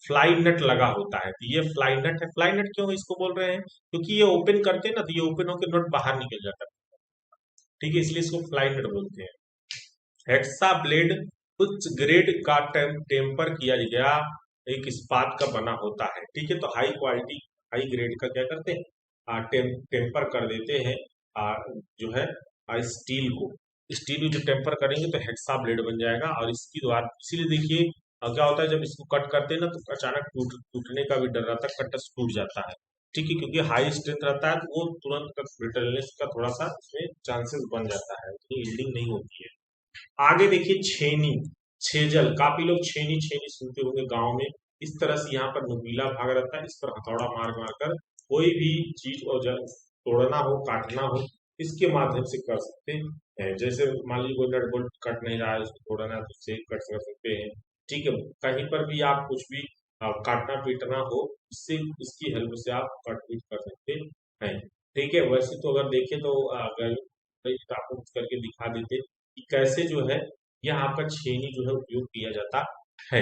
[SPEAKER 1] फ्लाई नट लगा होता है। तो ये फ्लाई नट है। फ्लाई नट क्यों इसको बोल रहे हैं? क्योंकि ये ओपन करते हैं ना, तो ये ओपन होकर नट बाहर निकल जाता है, ठीक है, इसलिए इसको फ्लाई नट बोलते हैं। हेक्सा ब्लेड उच्च ग्रेड का टेम्पर किया गया एक इस्पात का बना होता है, ठीक है। तो हाई क्वालिटी, हाई ग्रेड का क्या करते हैं, टेम्पर कर देते हैं आ, जो है स्टील को। स्टील जो टेम्पर करेंगे तो हेक्सा ब्लेड बन जाएगा, और इसकी द्वारा इसीलिए देखिए क्या होता है, जब इसको कट करते हैं ना तो अचानक टूटने का भी डर रहता है, कट टूट जाता है, ठीक है, क्योंकि हाई स्ट्रेंथ रहता है, तो वो तुरंत ब्रिटलनेस का थोड़ा सा इसमें चांसेस बन जाता है, उतनी यील्डिंग नहीं होती है। आगे देखिए छेनी, छेजल, काफी लोग छेनी छेनी सुनते होंगे गांव में। इस तरह से यहाँ पर नुकीला भाग रहता है, इस पर हथौड़ा मार मार कर कोई भी चीज और तोड़ना हो, काटना हो, इसके माध्यम से कर सकते हैं। जैसे मान लीजिए कोई नट बोल्ट कट नहीं रहा है, उसको तोड़ना है, तो उससे कट कर सकते हैं, ठीक है। कहीं पर भी आप कुछ भी काटना पीटना हो, इससे इसकी हेल्प से आप कट पीट कर सकते हैं। ठीक है, वैसे तो अगर देखें तो अगर तो आपको कुछ करके दिखा देते कि कैसे जो है यह आपका छेनी जो है उपयोग किया जाता है।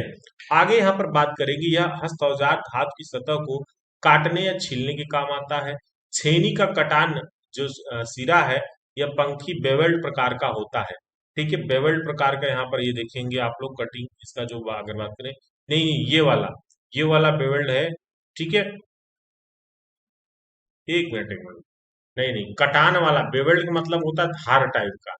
[SPEAKER 1] आगे यहाँ पर बात करेंगे, यह हस्त औजार धातु की सतह को काटने या छीलने के काम आता है। छेनी का कटान जो सिरा है, यह पंखी बेवेल्ड प्रकार का होता है। ठीक है, बेवेल्ड प्रकार का यहाँ पर ये देखेंगे आप लोग कटिंग इसका जो अगर बात करें, नहीं नहीं, ये वाला बेवेल्ड है। ठीक है, एक मिनट एक मिनट, नहीं नहीं, कटान वाला बेवेल्ड का मतलब होता है धार टाइप का।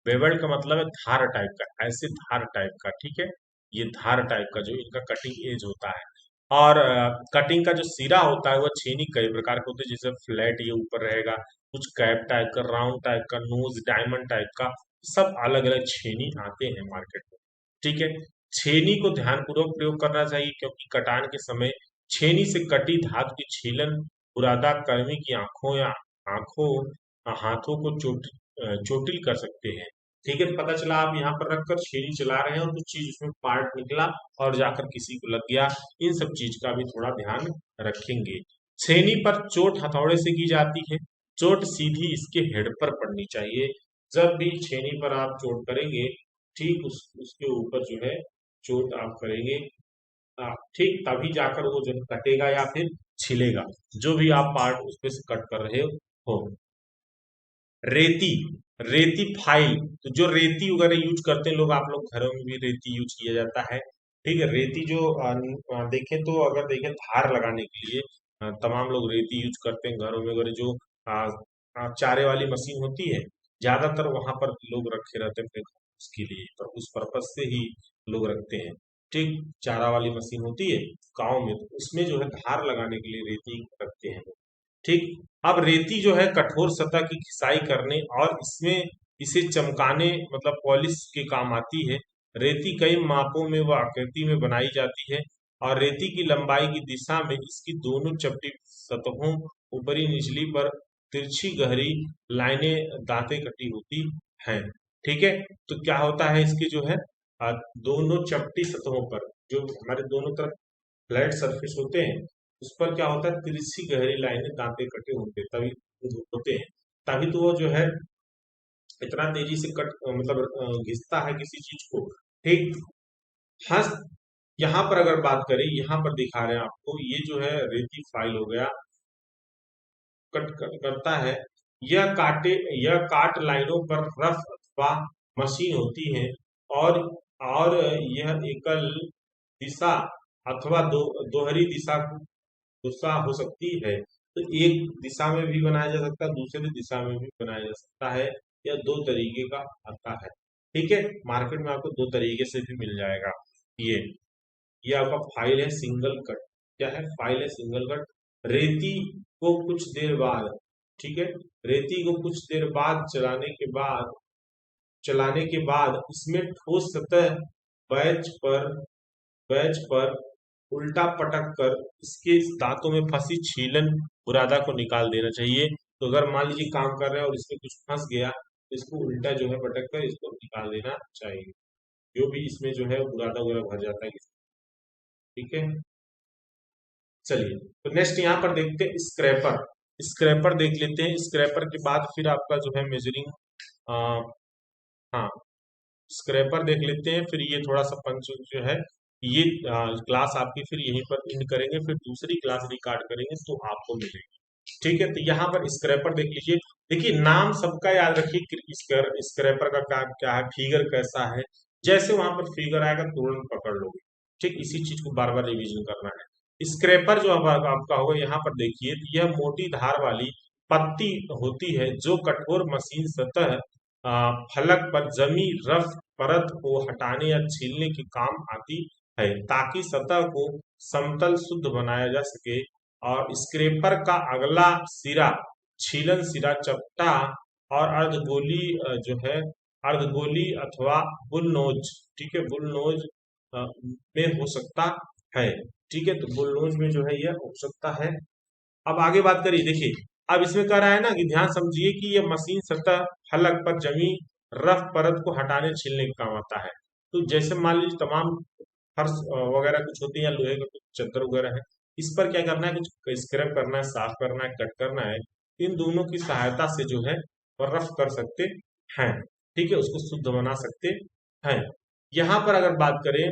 [SPEAKER 1] बेवेल्ड का मतलब है धार टाइप का, ऐसे धार टाइप का। ठीक है, ये धार टाइप का जो इनका कटिंग एज होता है। और कटिंग का जो सिरा होता है वह छेनी कई प्रकार के होते हैं, जैसे फ्लैट ये ऊपर रहेगा, कुछ कैप टाइप का, राउंड टाइप का, नोज डायमंड टाइप का, सब अलग अलग छेनी आते हैं मार्केट में। ठीक है, छेनी को ध्यानपूर्वक प्रयोग करना चाहिए, क्योंकि कटान के समय छेनी से कटी धातु की छीलन बुरादा कर्मी की आंखों या आंखों हाथों को चोटिल कर सकते हैं। ठीक है, पता चला आप यहाँ पर रखकर छेनी चला रहे हैं और कुछ चीज उसमें पार्ट निकला और जाकर किसी को लग गया, इन सब चीज का भी थोड़ा ध्यान रखेंगे। छेनी पर चोट हथौड़े से की जाती है। चोट सीधी इसके हेड पर पड़नी चाहिए। जब भी छेनी पर आप चोट करेंगे, ठीक उसके ऊपर जो है चोट आप करेंगे, ठीक तभी जाकर वो जो है कटेगा या फिर छिलेगा, जो भी आप पार्ट उसपे से कट कर रहे हो। रेती, रेती फाइल, तो जो रेती वगैरह यूज करते हैं लोग, आप लोग घरों में भी रेती यूज किया जाता है। ठीक है, रेती जो देखें तो अगर देखें धार लगाने के लिए तमाम लोग रेती यूज करते हैं घरों में, अगर जो चारे वाली मशीन होती है, ज्यादातर वहां पर लोग रखे रहते हैं अपने उसके लिए, तो उस पर्पज से ही लोग रखते हैं। ठीक, चारा वाली मशीन होती है गाँव में, तो उसमें जो है धार लगाने के लिए रेती रखते हैं। ठीक, अब रेती जो है कठोर सतह की घिसाई करने और इसमें इसे चमकाने मतलब पॉलिश के काम आती है। रेती कई मापों में व आकृति में बनाई जाती है, और रेती की लंबाई की दिशा में इसकी दोनों चपटी सतहों ऊपरी निचली पर तिरछी गहरी लाइनें दांतें कटी होती हैं। ठीक है, तो क्या होता है इसके जो है दोनों चपटी सतहों पर, जो हमारे दोनों तरफ फ्लैट सरफेस होते हैं, उस पर क्या होता है तिरछी गहरी लाइनें दांते कटे होते हैं, तभी होते हैं, तभी तो वो जो है इतना तेजी से कट मतलब घिसता है किसी चीज को। ठीक, हंस, यहाँ पर अगर बात करें, यहाँ पर दिखा रहे हैं आपको, ये जो है रेती फाइल हो गया, करता है। यह काट लाइनों पर रफ अथवा मशीन होती है, और और यह एकल दिशा अथवा दोहरी दिशा गुस्सा हो सकती है। तो एक दिशा में भी बनाया जा सकता है, दूसरी दिशा में भी बनाया जा सकता है, या दो तरीके का आता है। ठीक है, मार्केट में आपको दो तरीके से भी मिल जाएगा। ये ये आपका फाइल है सिंगल कट। क्या है? फाइल है सिंगल कट। रेती को कुछ देर बाद, ठीक है, रेती को कुछ देर बाद चलाने के बाद इसमें ठोस सतह बैच पर बैच पर उल्टा पटक कर इसके दांतों में फंसी छीलन बुरादा को निकाल देना चाहिए। तो अगर मान लीजिए काम कर रहे हैं और इसमें कुछ फंस गया, तो इसको उल्टा जो है पटक कर इसको निकाल देना चाहिए, जो भी इसमें जो है बुरादा वगैरह भर जाता है। ठीक है, चलिए, तो नेक्स्ट यहाँ पर देखते हैं स्क्रैपर। स्क्रैपर देख लेते हैं, स्क्रैपर के बाद फिर आपका जो है मेजरिंग, हाँ, स्क्रैपर देख लेते हैं, फिर ये थोड़ा सा पंच जो है, ये क्लास आपकी फिर यहीं पर एंड करेंगे, फिर दूसरी क्लास रिकॉर्ड करेंगे तो आपको मिलेगी। ठीक है, तो यहाँ पर स्क्रैपर देख लीजिए। देखिए, नाम सबका याद रखिए कि स्क्रैपर का काम क्या है, फिगर कैसा है, जैसे वहां पर फिगर आएगा तुरंत पकड़ लोगे। ठीक, इसी चीज को बार बार रिवीजन करना है। स्क्रैपर जो अब आपका होगा, यहाँ पर देखिए, तो यह मोटी धार वाली पत्ती होती है जो कठोर मशीन सतह फलक पर जमी रफ परत को हटाने या छीलने के काम आती है, ताकि सतह को समतल शुद्ध बनाया जा सके। और स्क्रैपर का अगला सिरा छीलन सिरा चपटा और अर्धगोली जो है अर्धगोली अथवा बुलनोज, ठीक है, बुलनोज में हो सकता है। ठीक है, तो बुलनोज में जो है यह हो सकता है। अब आगे बात करिए, देखिए, अब इसमें कह रहा है ना कि ध्यान समझिए कि यह मशीन सतह फलक पर जमी रफ परत को हटाने छीलने का काम आता है। तो जैसे मान लीजिए तमाम फर्श वगैरह कुछ होती है, या लोहे का कुछ चद्दर वगैरह है, इस पर क्या करना है, कुछ स्क्रैप करना है, साफ करना है, कट करना है, इन दोनों की सहायता से जो है वो रफ कर सकते हैं। ठीक है, उसको शुद्ध बना सकते हैं। यहाँ पर अगर बात करें,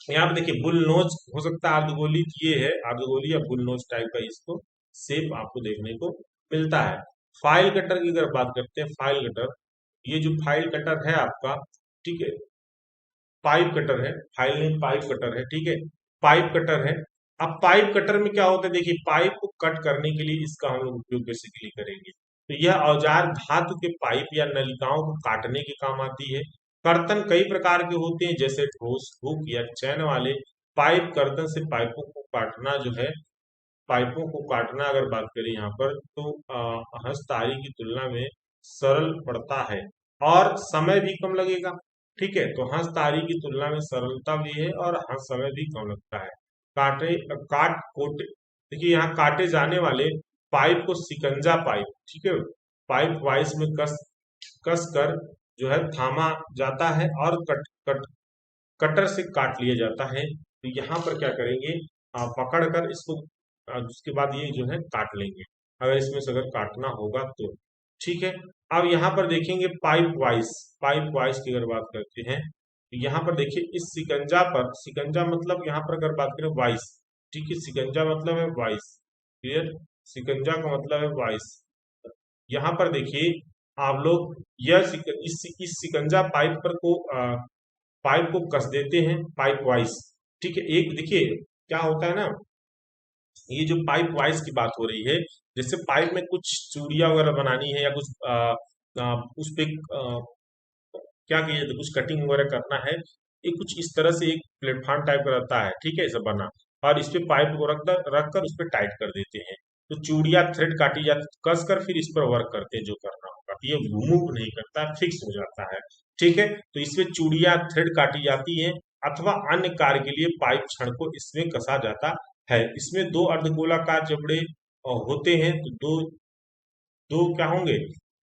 [SPEAKER 1] यहाँ पे देखिए बुलनोज हो सकता है अर्धगोली, ये है अर्धगोली या बुलनोज टाइप का इसको शेप आपको देखने को मिलता है। फाइल कटर की अगर बात करते हैं, फाइल कटर, ये जो फाइल कटर है आपका, ठीक है, पाइप कटर है, फाइल नहीं पाइप कटर है, ठीक है, पाइप कटर है। अब पाइप कटर में क्या होता है, देखिए पाइप को कट करने के लिए इसका हम लोग उपयोग बेसिकली करेंगे। तो यह औजार धातु के पाइप या नलिकाओं को काटने के काम आती है। कर्तन कई प्रकार के होते हैं, जैसे ठोस, हुक या चैन वाले पाइप कर्तन से पाइपों को काटना जो है, पाइपों को काटना अगर बात करें यहाँ पर, तो हंसतारी की तुलना में सरल पड़ता है और समय भी कम लगेगा। ठीक है, तो हंसतारी की तुलना में सरलता भी है और हंस समय भी कम लगता है। काटे काट कोटे, देखिए यहाँ काटे जाने वाले पाइप को सिकंजा पाइप, ठीक है, पाइप वाइस में कस कर जो है थामा जाता है और कटर से काट लिया जाता है। तो यहाँ पर क्या करेंगे, पकड़ कर इसको, उसके बाद ये जो है काट लेंगे, अगर इसमें से अगर काटना होगा तो। ठीक है, अब यहाँ पर देखेंगे पाइप वाइस की अगर बात करते हैं, तो यहाँ पर देखिए इस सिकंजा पर, सिकंजा मतलब यहाँ पर अगर बात करें वाइस, ठीक है, सिकंजा मतलब है वाइस, क्लियर, सिकंजा का मतलब है वाइस। यहाँ पर देखिए आप लोग इस सिकंजा पाइप पर को पाइप को कस देते हैं पाइप वाइज। ठीक है, एक देखिए क्या होता है ना, ये जो पाइप वाइज की बात हो रही है, जैसे पाइप में कुछ चूड़ियां वगैरह बनानी है या कुछ उस पे क्या किया जाता है, कुछ कटिंग वगैरह करना है, ये कुछ इस तरह से एक प्लेटफॉर्म टाइप का रहता है, ठीक है, ऐसा बना, और इस पे पाइप को रख कर उस पे टाइट कर देते हैं। तो चूड़ियां थ्रेड काटी जाती, कस कर फिर इस पर वर्क करते हैं जो करना होगा, तो ये मूव नहीं करता, फिक्स हो जाता है। ठीक है, तो इसमें चूड़ियां थ्रेड काटी जाती हैं अथवा अन्य कार्य के लिए पाइप छड़ को इसमें कसा जाता है। इसमें दो अर्धगोलाकार जबड़े होते हैं, तो दो दो क्या होंगे,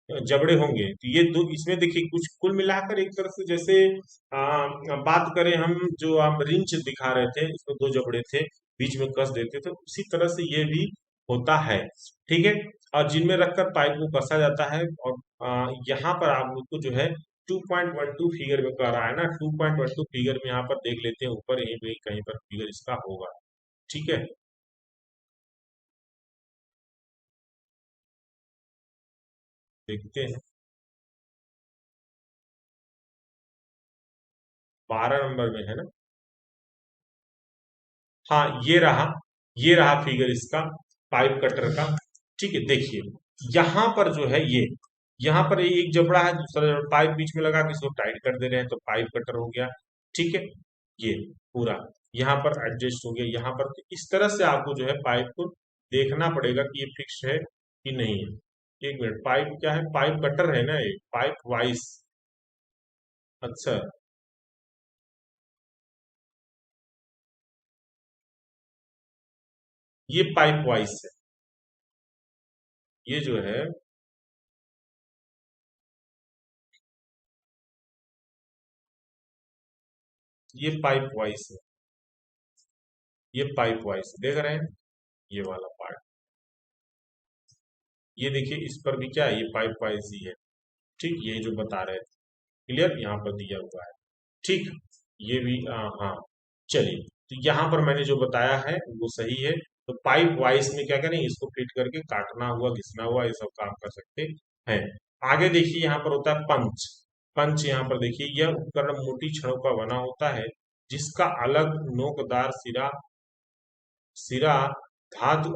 [SPEAKER 1] जबड़े होंगे। तो ये दो इसमें देखिए कुछ कुल मिलाकर एक तरह से, जैसे बात करें हम, जो आप रिंच दिखा रहे थे इसमें दो जबड़े थे, बीच में कस देते थे, उसी तरह से ये भी होता है। ठीक है, और जिनमें रखकर पाइप को कसा जाता है। और यहाँ पर आप लोग को जो है 2.12 फिगर में कह रहा है ना, 2.12 फिगर में यहाँ पर देख लेते हैं, ऊपर यहीं पे कहीं पर फिगर इसका होगा। ठीक है, देखते हैं, 12 नंबर में है ना, हाँ ये रहा फिगर इसका, पाइप कटर का। ठीक है, देखिए यहाँ पर जो है ये, यहाँ पर एक जबड़ा है, दूसरा जबड़ा, पाइप बीच में लगा के इसको टाइट कर दे रहे हैं, तो पाइप कटर हो गया। ठीक है, ये पूरा यहाँ पर एडजस्ट हो गया, यहाँ पर तो इस तरह से आपको जो है पाइप को देखना पड़ेगा कि ये फिक्स है कि नहीं है। एक मिनट, पाइप क्या है, पाइप कटर है ना, ये पाइप वाइस, अच्छा, ये पाइप वाइस है, ये जो है, ये पाइप वाइस है, ये पाइप वाइस देख रहे हैं, ये वाला पार्ट, ये देखिए इस पर भी क्या है, ये पाइप वाइस ही है। ठीक, ये जो बता रहे थे, क्लियर, यहाँ पर दिया हुआ है। ठीक, ये भी हाँ, चलिए, तो यहाँ पर मैंने जो बताया है वो सही है। तो पाइप वाइस में क्या करें, इसको फिट करके काटना हुआ, घिसना हुआ, ये सब काम कर सकते हैं। आगे देखिए यहाँ पर होता है पंच। पंच यहाँ पर देखिए, यह उपकरण मोटी छड़ों का बना होता है, जिसका अलग नोकदार सिरा सिरा धातु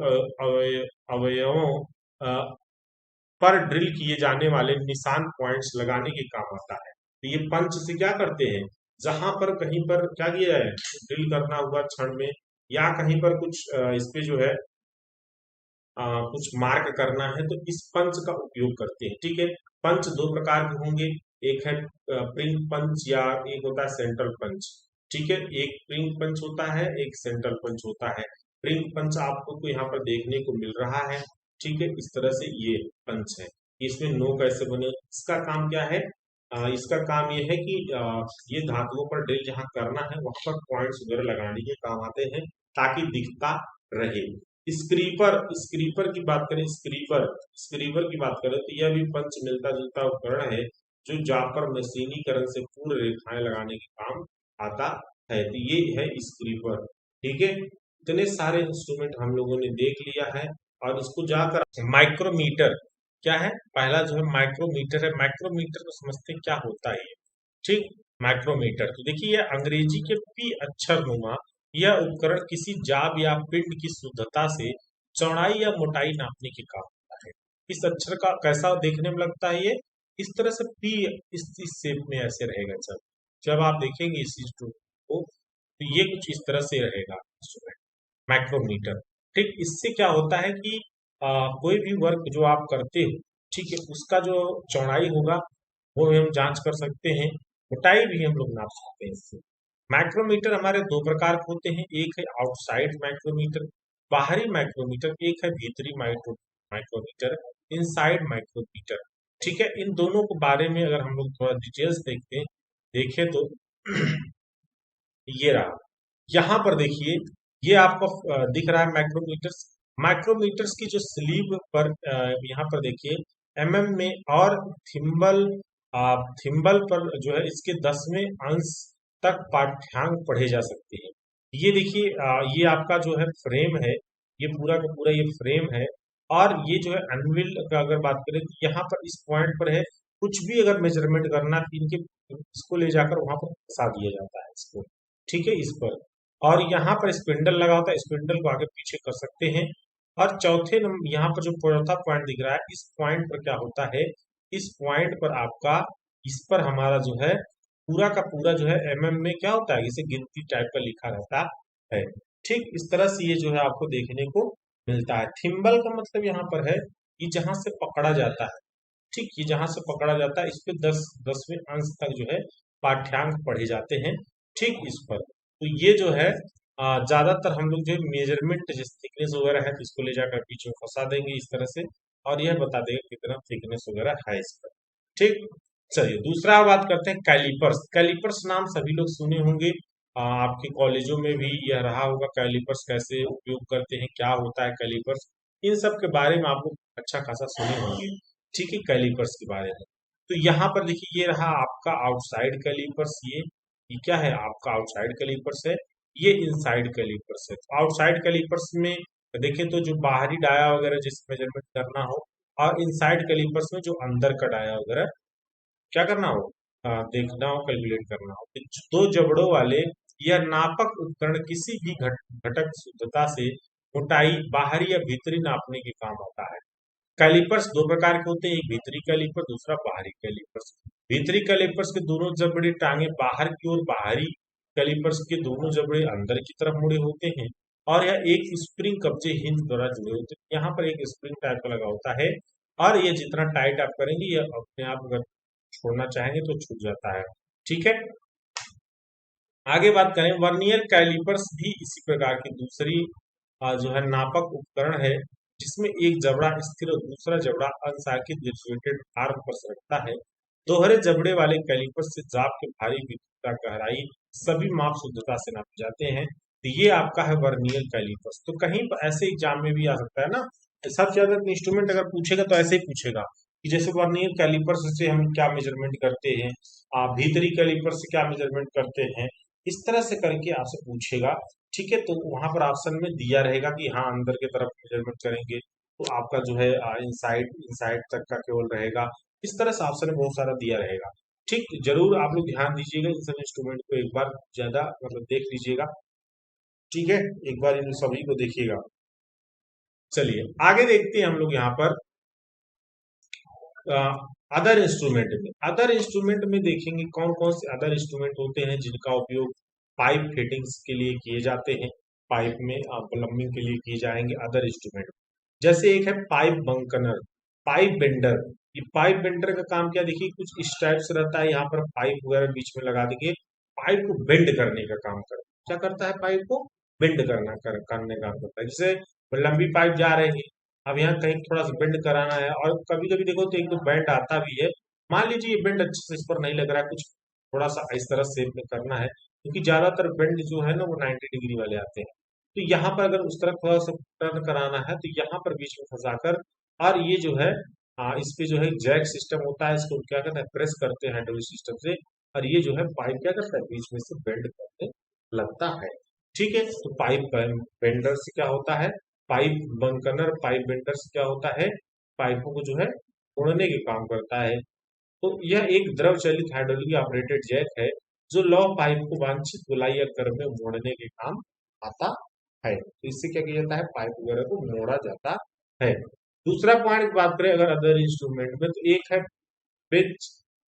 [SPEAKER 1] अवयवों अ, पर ड्रिल किए जाने वाले निशान पॉइंट्स लगाने के काम आता है। तो ये पंच से क्या करते हैं, जहां पर कहीं पर क्या किया है, ड्रिल करना हुआ क्षण में, या कहीं पर कुछ इस पे जो है कुछ मार्क करना है, तो इस पंच का उपयोग करते हैं। ठीक है, पंच दो प्रकार के होंगे, एक है प्रिंग पंच या एक होता है सेंट्रल पंच। ठीक है, एक प्रिंग पंच होता है, एक सेंट्रल पंच होता है। प्रिंग पंच आपको तो यहाँ पर देखने को मिल रहा है। ठीक है, इस तरह से ये पंच है, इसमें नोक ऐसे बने, इसका काम क्या है, इसका काम ये है कि ये धातुओं पर ड्रिल जहाँ करना है वहां पर पॉइंट्स वगैरह लगाने के काम आते हैं, ताकि दिखता रहे। स्क्रीपर स्क्रीपर की बात करें, स्क्रीपर स्क्रीपर की बात करें तो यह भी पंच मिलता जुलता उपकरण है जो जापर मशीनीकरण से पूर्ण रेखाएं लगाने के काम आता है। तो ये है स्क्रीपर। ठीक है, इतने सारे इंस्ट्रूमेंट हम लोगों ने देख लिया है। और इसको जाकर माइक्रोमीटर क्या है, पहला जो है माइक्रोमीटर है। माइक्रोमीटर को समझते हैं क्या होता है ये। ठीक, माइक्रोमीटर तो देखिए ये अंग्रेजी के पी अक्षर नुमा यह उपकरण किसी जाब या पिंड की शुद्धता से चौड़ाई या मोटाई नापने के काम आता है। इस अक्षर का कैसा देखने में लगता है ये, इस तरह से पी इस शेप में ऐसे रहेगा। जब जब आप देखेंगे इस इंस्ट्रूमेंट को तो ये कुछ इस तरह से रहेगा इंस्ट्रूमेंट, माइक्रोमीटर। ठीक, इससे क्या होता है कि कोई भी वर्क जो आप करते हो, ठीक है, उसका जो चौड़ाई होगा वो हम जांच कर सकते हैं, मोटाई भी हम लोग नाप सकते हैं इससे। माइक्रोमीटर हमारे दो प्रकार के होते हैं, एक है आउटसाइड माइक्रोमीटर, बाहरी माइक्रोमीटर, एक है भीतरी माइक्रोमीटर, इनसाइड माइक्रोमीटर। ठीक है, इन दोनों के बारे में अगर हम लोग थोड़ा डिटेल्स देखते हैं, देखें तो ये रहा, यहाँ पर देखिए ये आपको दिख रहा है माइक्रोमीटर्स। माइक्रोमीटर्स की जो स्लीव पर यहाँ पर देखिए एमएम में, और थिम्बल थिम्बल पर जो है इसके 10वें अंश तक पाठ्यांक पढ़े जा सकते हैं। ये देखिए ये आपका जो है फ्रेम है, ये पूरा का पूरा ये फ्रेम है। और ये जो है अनविल का अगर बात करें तो यहाँ पर इस पॉइंट पर है, कुछ भी अगर मेजरमेंट करना तो इनके इसको ले जाकर वहां पर फंसा दिया जाता है इसको। ठीक है, इस पर, और यहाँ पर स्पिंडल लगा होता है, स्पिंडल को आगे पीछे कर सकते हैं। और चौथे नंबर यहाँ पर जो चौथा पॉइंट दिख रहा है, इस पॉइंट पर क्या होता है, इस पॉइंट पर आपका, इस पर हमारा जो है पूरा का पूरा जो है एमएम में क्या होता है, इसे गिनती टाइप का लिखा रहता है। ठीक, इस तरह से ये जो है आपको देखने को मिलता है। थिम्बल का मतलब यहाँ पर है ये जहां से पकड़ा जाता है। ठीक, ये जहां से पकड़ा जाता है इस पे 10वें अंश तक जो है पाठ्यांक पढ़े जाते हैं। ठीक, इस पर तो ये जो है ज्यादातर हम लोग जो है मेजरमेंट जैसे थिकनेस वगैरह है तो इसको ले जाकर पीछे फंसा देंगे इस तरह से, और यह बता देगा कितना थिकनेस वगैरह है इस पर। ठीक, चलिए दूसरा बात करते हैं कैलिपर्स। कैलिपर्स नाम सभी लोग सुने होंगे, आपके कॉलेजों में भी यह रहा होगा, कैलिपर्स कैसे उपयोग करते हैं, क्या होता है कैलिपर्स, इन सब के बारे में आप लोग अच्छा खासा सुने होंगे। ठीक है, कैलिपर्स के बारे में तो यहाँ पर देखिए ये रहा आपका आउटसाइड कैलिपर्स। ये क्या है, आपका आउटसाइड कैलिपर्स है, ये इनसाइड कैलिपर्स है। तो आउटसाइड कैलिपर्स में देखें तो जो बाहरी डाया वगैरह जिसमें मेजरमेंट करना हो, और इनसाइड कैलिपर्स में जो अंदर का डाया वगैरह क्या करना हो, देखना हो, कैलकुलेट करना हो। तो दो जबड़ों वाले यह नापक उपकरण किसी भी घटक शुद्धता से मोटाई बाहरी या भीतरी नापने के काम आता है। कैलिपर्स दो प्रकार के होते हैं, एक भीतरी कैलिपर, दूसरा बाहरी कैलिपर्स। भीतरी कैलिपर्स के दोनों जबड़े टांगे बाहर की ओर, बाहरी कैलिपर्स के दोनों जबड़े अंदर की तरफ मुड़े होते हैं, और यह एक स्प्रिंग कब्जे हिंज द्वारा जुड़े होते हैं। यहाँ पर एक स्प्रिंग टाइप का लगा होता है, और ये जितना टाइट आप करेंगे ये अपने आप अगर छोड़ना चाहेंगे तो छूट जाता है। ठीक है, आगे बात करें, वर्नियर कैलिपर्स भी इसी प्रकार की दूसरी जो है नापक उपकरण है, जिसमें एक जबड़ा स्थिर और दूसरा जबड़ा अनसांख्यिक डिस्ट्रीब्यूटेड आर्म पर सरकता है। दोहरे जबड़े वाले कैलिपर्स से जाप के भारी विद्युतता, गहराई सभी माप शुद्धता से नापे जाते हैं। तो ये आपका है वर्नियर कैलिपर्स। तो कहीं पर ऐसे एग्जाम में भी आ सकता है ना, सबसे ज्यादा इंस्ट्रूमेंट अगर पूछेगा तो ऐसे ही पूछेगा कि जैसे वर्नियर कैलिपर्स से हम क्या मेजरमेंट करते हैं, आप भीतरी कैलिपर से क्या मेजरमेंट करते हैं, इस तरह से करके आपसे पूछेगा। ठीक है, तो वहां पर ऑप्शन में दिया रहेगा कि हाँ अंदर की तरफ मेजरमेंट करेंगे तो आपका जो है इनसाइड इनसाइड तक का केवल रहेगा। इस तरह से ऑप्शन में बहुत सारा दिया रहेगा। ठीक, जरूर आप लोग ध्यान दीजिएगा, इन सब इंस्ट्रूमेंट को एक बार ज्यादा मतलब देख लीजिएगा। ठीक है, एक बार इन सभी को देखिएगा। चलिए आगे देखते हैं हम लोग यहाँ पर अदर इंस्ट्रूमेंट में। अदर इंस्ट्रूमेंट में देखेंगे कौन कौन से अदर इंस्ट्रूमेंट होते हैं जिनका उपयोग पाइप फिटिंग्स के लिए किए जाते हैं, पाइप में प्लम्बिंग के लिए किए जाएंगे अदर इंस्ट्रूमेंट। जैसे एक है पाइप बंकनर, पाइप बेंडर। ये पाइप बेंडर का काम क्या, देखिए कुछ इस टाइप से रहता है, यहाँ पर पाइप वगैरह बीच में लगा देंगे, पाइप को बेंड करने का काम करता है। क्या करता है, पाइप को बेंड करने का काम करता है। जैसे लंबी पाइप जा रही है, अब यहाँ कहीं थोड़ा सा बेंड कराना है, और कभी कभी देखो तो एक दो बेंड आता भी है। मान लीजिए ये बेंड अच्छे से इस पर नहीं लग रहा है, कुछ थोड़ा सा इस तरह शेप में करना है, क्योंकि ज्यादातर बेंड जो है ना वो 90 डिग्री वाले आते हैं। तो यहाँ पर अगर उस तरफ थोड़ा सा टर्न कराना है तो यहाँ पर बीच में फंसाकर, और ये जो है इस पे जो है जैक सिस्टम होता है, इसको क्या करते हैं, प्रेस करते हैं हाइड्रोलिक सिस्टम से, और ये जो है पाइप क्या करता है, बीच में से बेंड करने लगता है। ठीक है, तो पाइप बेंडर से क्या होता है, पाइप बंकनर पाइप बेंडर से क्या होता है, पाइपों को जो है तोड़ने के काम करता है। तो यह एक द्रव चलित हाइड्रोलिक ऑपरेटेड जैक है जो लौ पाइप को वांछित गोलाई या कर्व में मोड़ने के काम आता है। तो इससे क्या किया जाता है, पाइप वगैरह को मोड़ा जाता है। दूसरा पॉइंट बात करें अगर अदर इंस्ट्रूमेंट में, तो एक है bench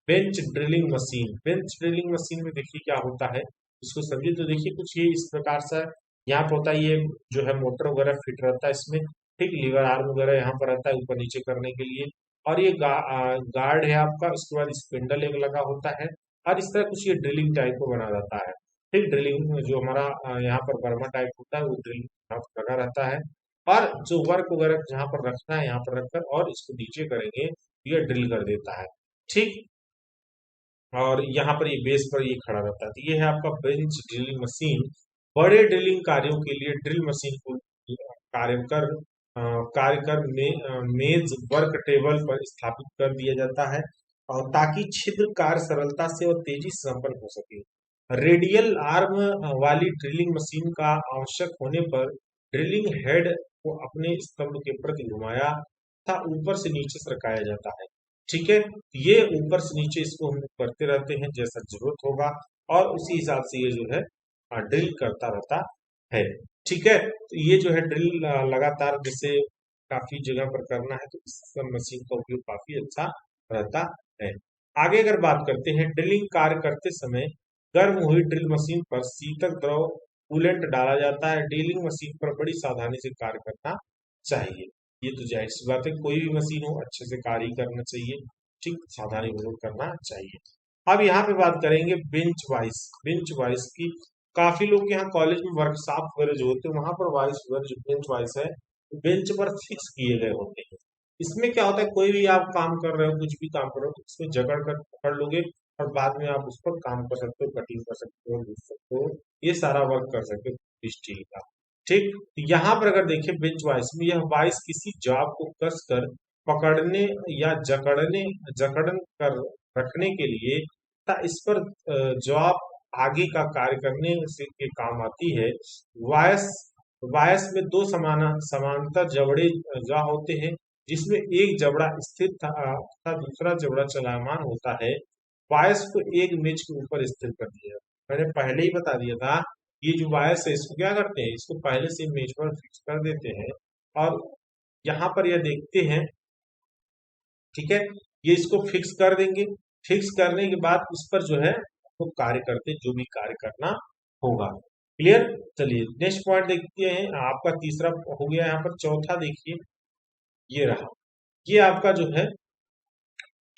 [SPEAKER 1] bench drilling machine. Bench drilling machine में देखिए क्या होता है, इसको समझिए तो देखिए कुछ ये इस प्रकार से यहाँ पर होता है, ये जो है मोटर वगैरह फिट रहता है इसमें, ठीक, लीवर आर्म वगैरह यहाँ पर रहता है ऊपर नीचे करने के लिए, और ये गार्ड है आपका, उसके बाद स्पिंडल एक लगा होता है, और इस तरह कुछ ये ड्रिलिंग टाइप को बना रहता है। ठीक, ड्रिलिंग में जो हमारा यहाँ पर बर्मा टाइप होता है वो ड्रिलिंग लगा रहता है, और जो वर्क वगैरह जहाँ पर रखना है यहाँ पर रखकर और इसको नीचे करेंगे, ये ड्रिल कर देता है। ठीक, और यहाँ पर ये बेस पर ये खड़ा रहता है। तो ये है आपका बेंच ड्रिलिंग मशीन। बड़े ड्रिलिंग कार्यों के लिए ड्रिल मशीन को कार्य कर अ, मेज वर्क टेबल पर स्थापित कर दिया जाता है, और ताकि छिद्र कार्य सरलता से और तेजी से संपन्न हो सके। रेडियल आर्म वाली ड्रिलिंग मशीन का आवश्यक होने पर ड्रिलिंग हेड को अपने स्तंभ के प्रति घुमाया तथा ऊपर से नीचे सरकाया जाता है। ठीक है, ये ऊपर से नीचे इसको हम करते रहते हैं जैसा जरूरत होगा, और उसी हिसाब से ये जो है ड्रिल करता रहता है। ठीक है, तो ये जो है ड्रिल लगातार जैसे काफी जगह पर करना है तो इस सब मशीन का उपयोग काफी अच्छा रहता है। आगे अगर बात करते हैं, ड्रिलिंग कार्य करते समय गर्म हुई ड्रिल मशीन पर शीतक द्रव कूलेंट डाला जाता है। ड्रिलिंग मशीन पर बड़ी सावधानी से कार्य करना चाहिए। ये तो जाहिर सी बात है, कोई भी मशीन हो अच्छे से कार्य करना चाहिए, ठीक, सावधानी पूर्वक करना चाहिए। अब यहाँ पे बात करेंगे बेंच वाइस की। काफी लोग के यहाँ कॉलेज में वर्कशॉप वगैरह जो होते हैं वहां पर वाइस वगैरह जो बेंच वाइस है बेंच पर फिक्स किए गए होते हैं। इसमें क्या होता है, कोई भी आप काम कर रहे हो, कुछ भी काम कर रहे हो तो इसमें जकड़ कर पकड़ लोगे, और बाद में आप उस पर काम कर सकते हो, कटिंग कर सकते हो, लिख सकते हो, ये सारा वर्क कर सकते हो स्टील का। ठीक, यहाँ पर अगर देखिए बेंच वाइस में यह वाइस किसी जॉब को कसकर पकड़ने या जकड़न कर रखने के लिए तथा इस पर जॉब आगे का कार्य करने से के काम आती है। वायस वायस में दो समांतर जबड़े जा होते हैं, जिसमें एक जबड़ा स्थिर तथा दूसरा जबड़ा चलायमान होता है। वायस को एक मेज के ऊपर स्थिर कर दिया जाता है। मैंने पहले ही बता दिया था, ये जो वायस है इसको क्या करते हैं, इसको पहले से मेज पर फिक्स कर देते हैं, और यहाँ पर यह देखते हैं, ठीक है, ये इसको फिक्स कर देंगे। फिक्स करने के बाद उस पर जो है वो कार्य करते जो भी कार्य करना होगा। क्लियर, चलिए नेक्स्ट पॉइंट देखते हैं। आपका तीसरा हो गया, यहाँ पर चौथा देखिए, ये रहा, ये आपका जो है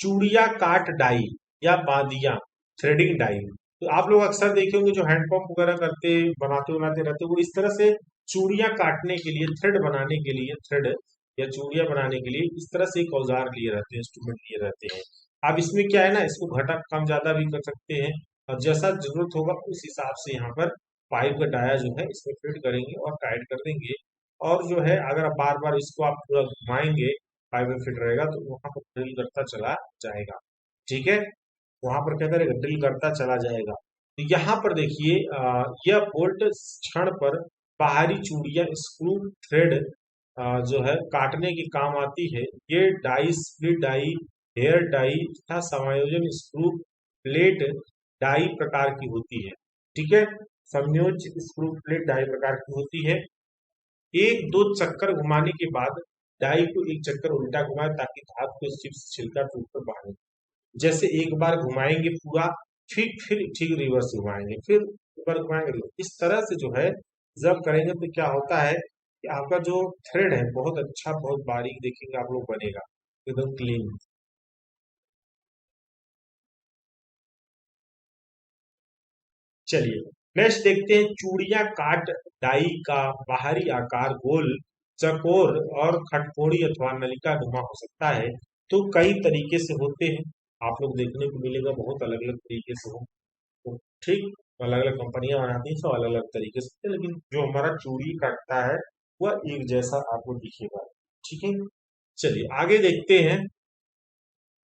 [SPEAKER 1] चूड़िया काट डाई या बादिया थ्रेडिंग डाई। तो आप लोग अक्सर देखे होंगे जो हैंडपंप वगैरह करते बनाते बनाते रहते वो इस तरह से चूड़ियां काटने के लिए, थ्रेड बनाने के लिए, थ्रेड या चूड़ियां बनाने के लिए इस तरह से एक औजार लिए रहते हैं, इंस्ट्रूमेंट लिए रहते हैं। अब इसमें क्या है ना, इसको घटा कम ज्यादा भी कर सकते हैं, और जैसा जरूरत होगा उस हिसाब से यहाँ पर पाइप का डाया जो है इसमें फिट करेंगे और टाइट कर देंगे, और जो है अगर आप बार बार इसको आप पूरा घुमाएंगे फाइव में फिट रहेगा तो वहां पर ड्रिल करता चला जाएगा। ठीक है, वहां पर क्या करेगा, ड्रिल करता चला जाएगा। तो यहाँ पर देखिए यह बोल्ट क्षण पर बाहरी चूड़ियां स्क्रू थ्रेड जो है काटने के काम आती है। ये die, split die, hair die तथा समायोजन स्क्रू प्लेट डाई प्रकार की होती है। ठीक है, संयोजित स्क्रू प्लेट डाई प्रकार की होती है। एक दो चक्कर घुमाने के बाद डाई को एक चक्कर उल्टा घुमाए ताकि धातु को चिप्स छिलका टूट कर बाहर निकले। जैसे एक बार घुमाएंगे पूरा, फिर ठीक रिवर्स घुमाएंगे, फिर ऊपर घुमाएंगे इस तरह से जो है जब करेंगे तो क्या होता है कि आपका जो थ्रेड है बहुत अच्छा, बहुत बारीक देखेंगे आप लोग बनेगा, एकदम क्लीन। चलिए नेक्स्ट देखते हैं, चूड़ियां काट डाई का बाहरी आकार गोल, चकोर और खटकोड़ी अथवा नलिका नुमा हो सकता है। तो कई तरीके से होते हैं, आप लोग देखने को मिलेगा बहुत अलग अलग तरीके से हो। तो ठीक, अलग अलग कंपनियां बनाती हैं, सब अलग अलग तरीके से, लेकिन जो हमारा चूड़ी कटता है वह एक जैसा आपको दिखेगा। ठीक है, चलिए आगे देखते हैं।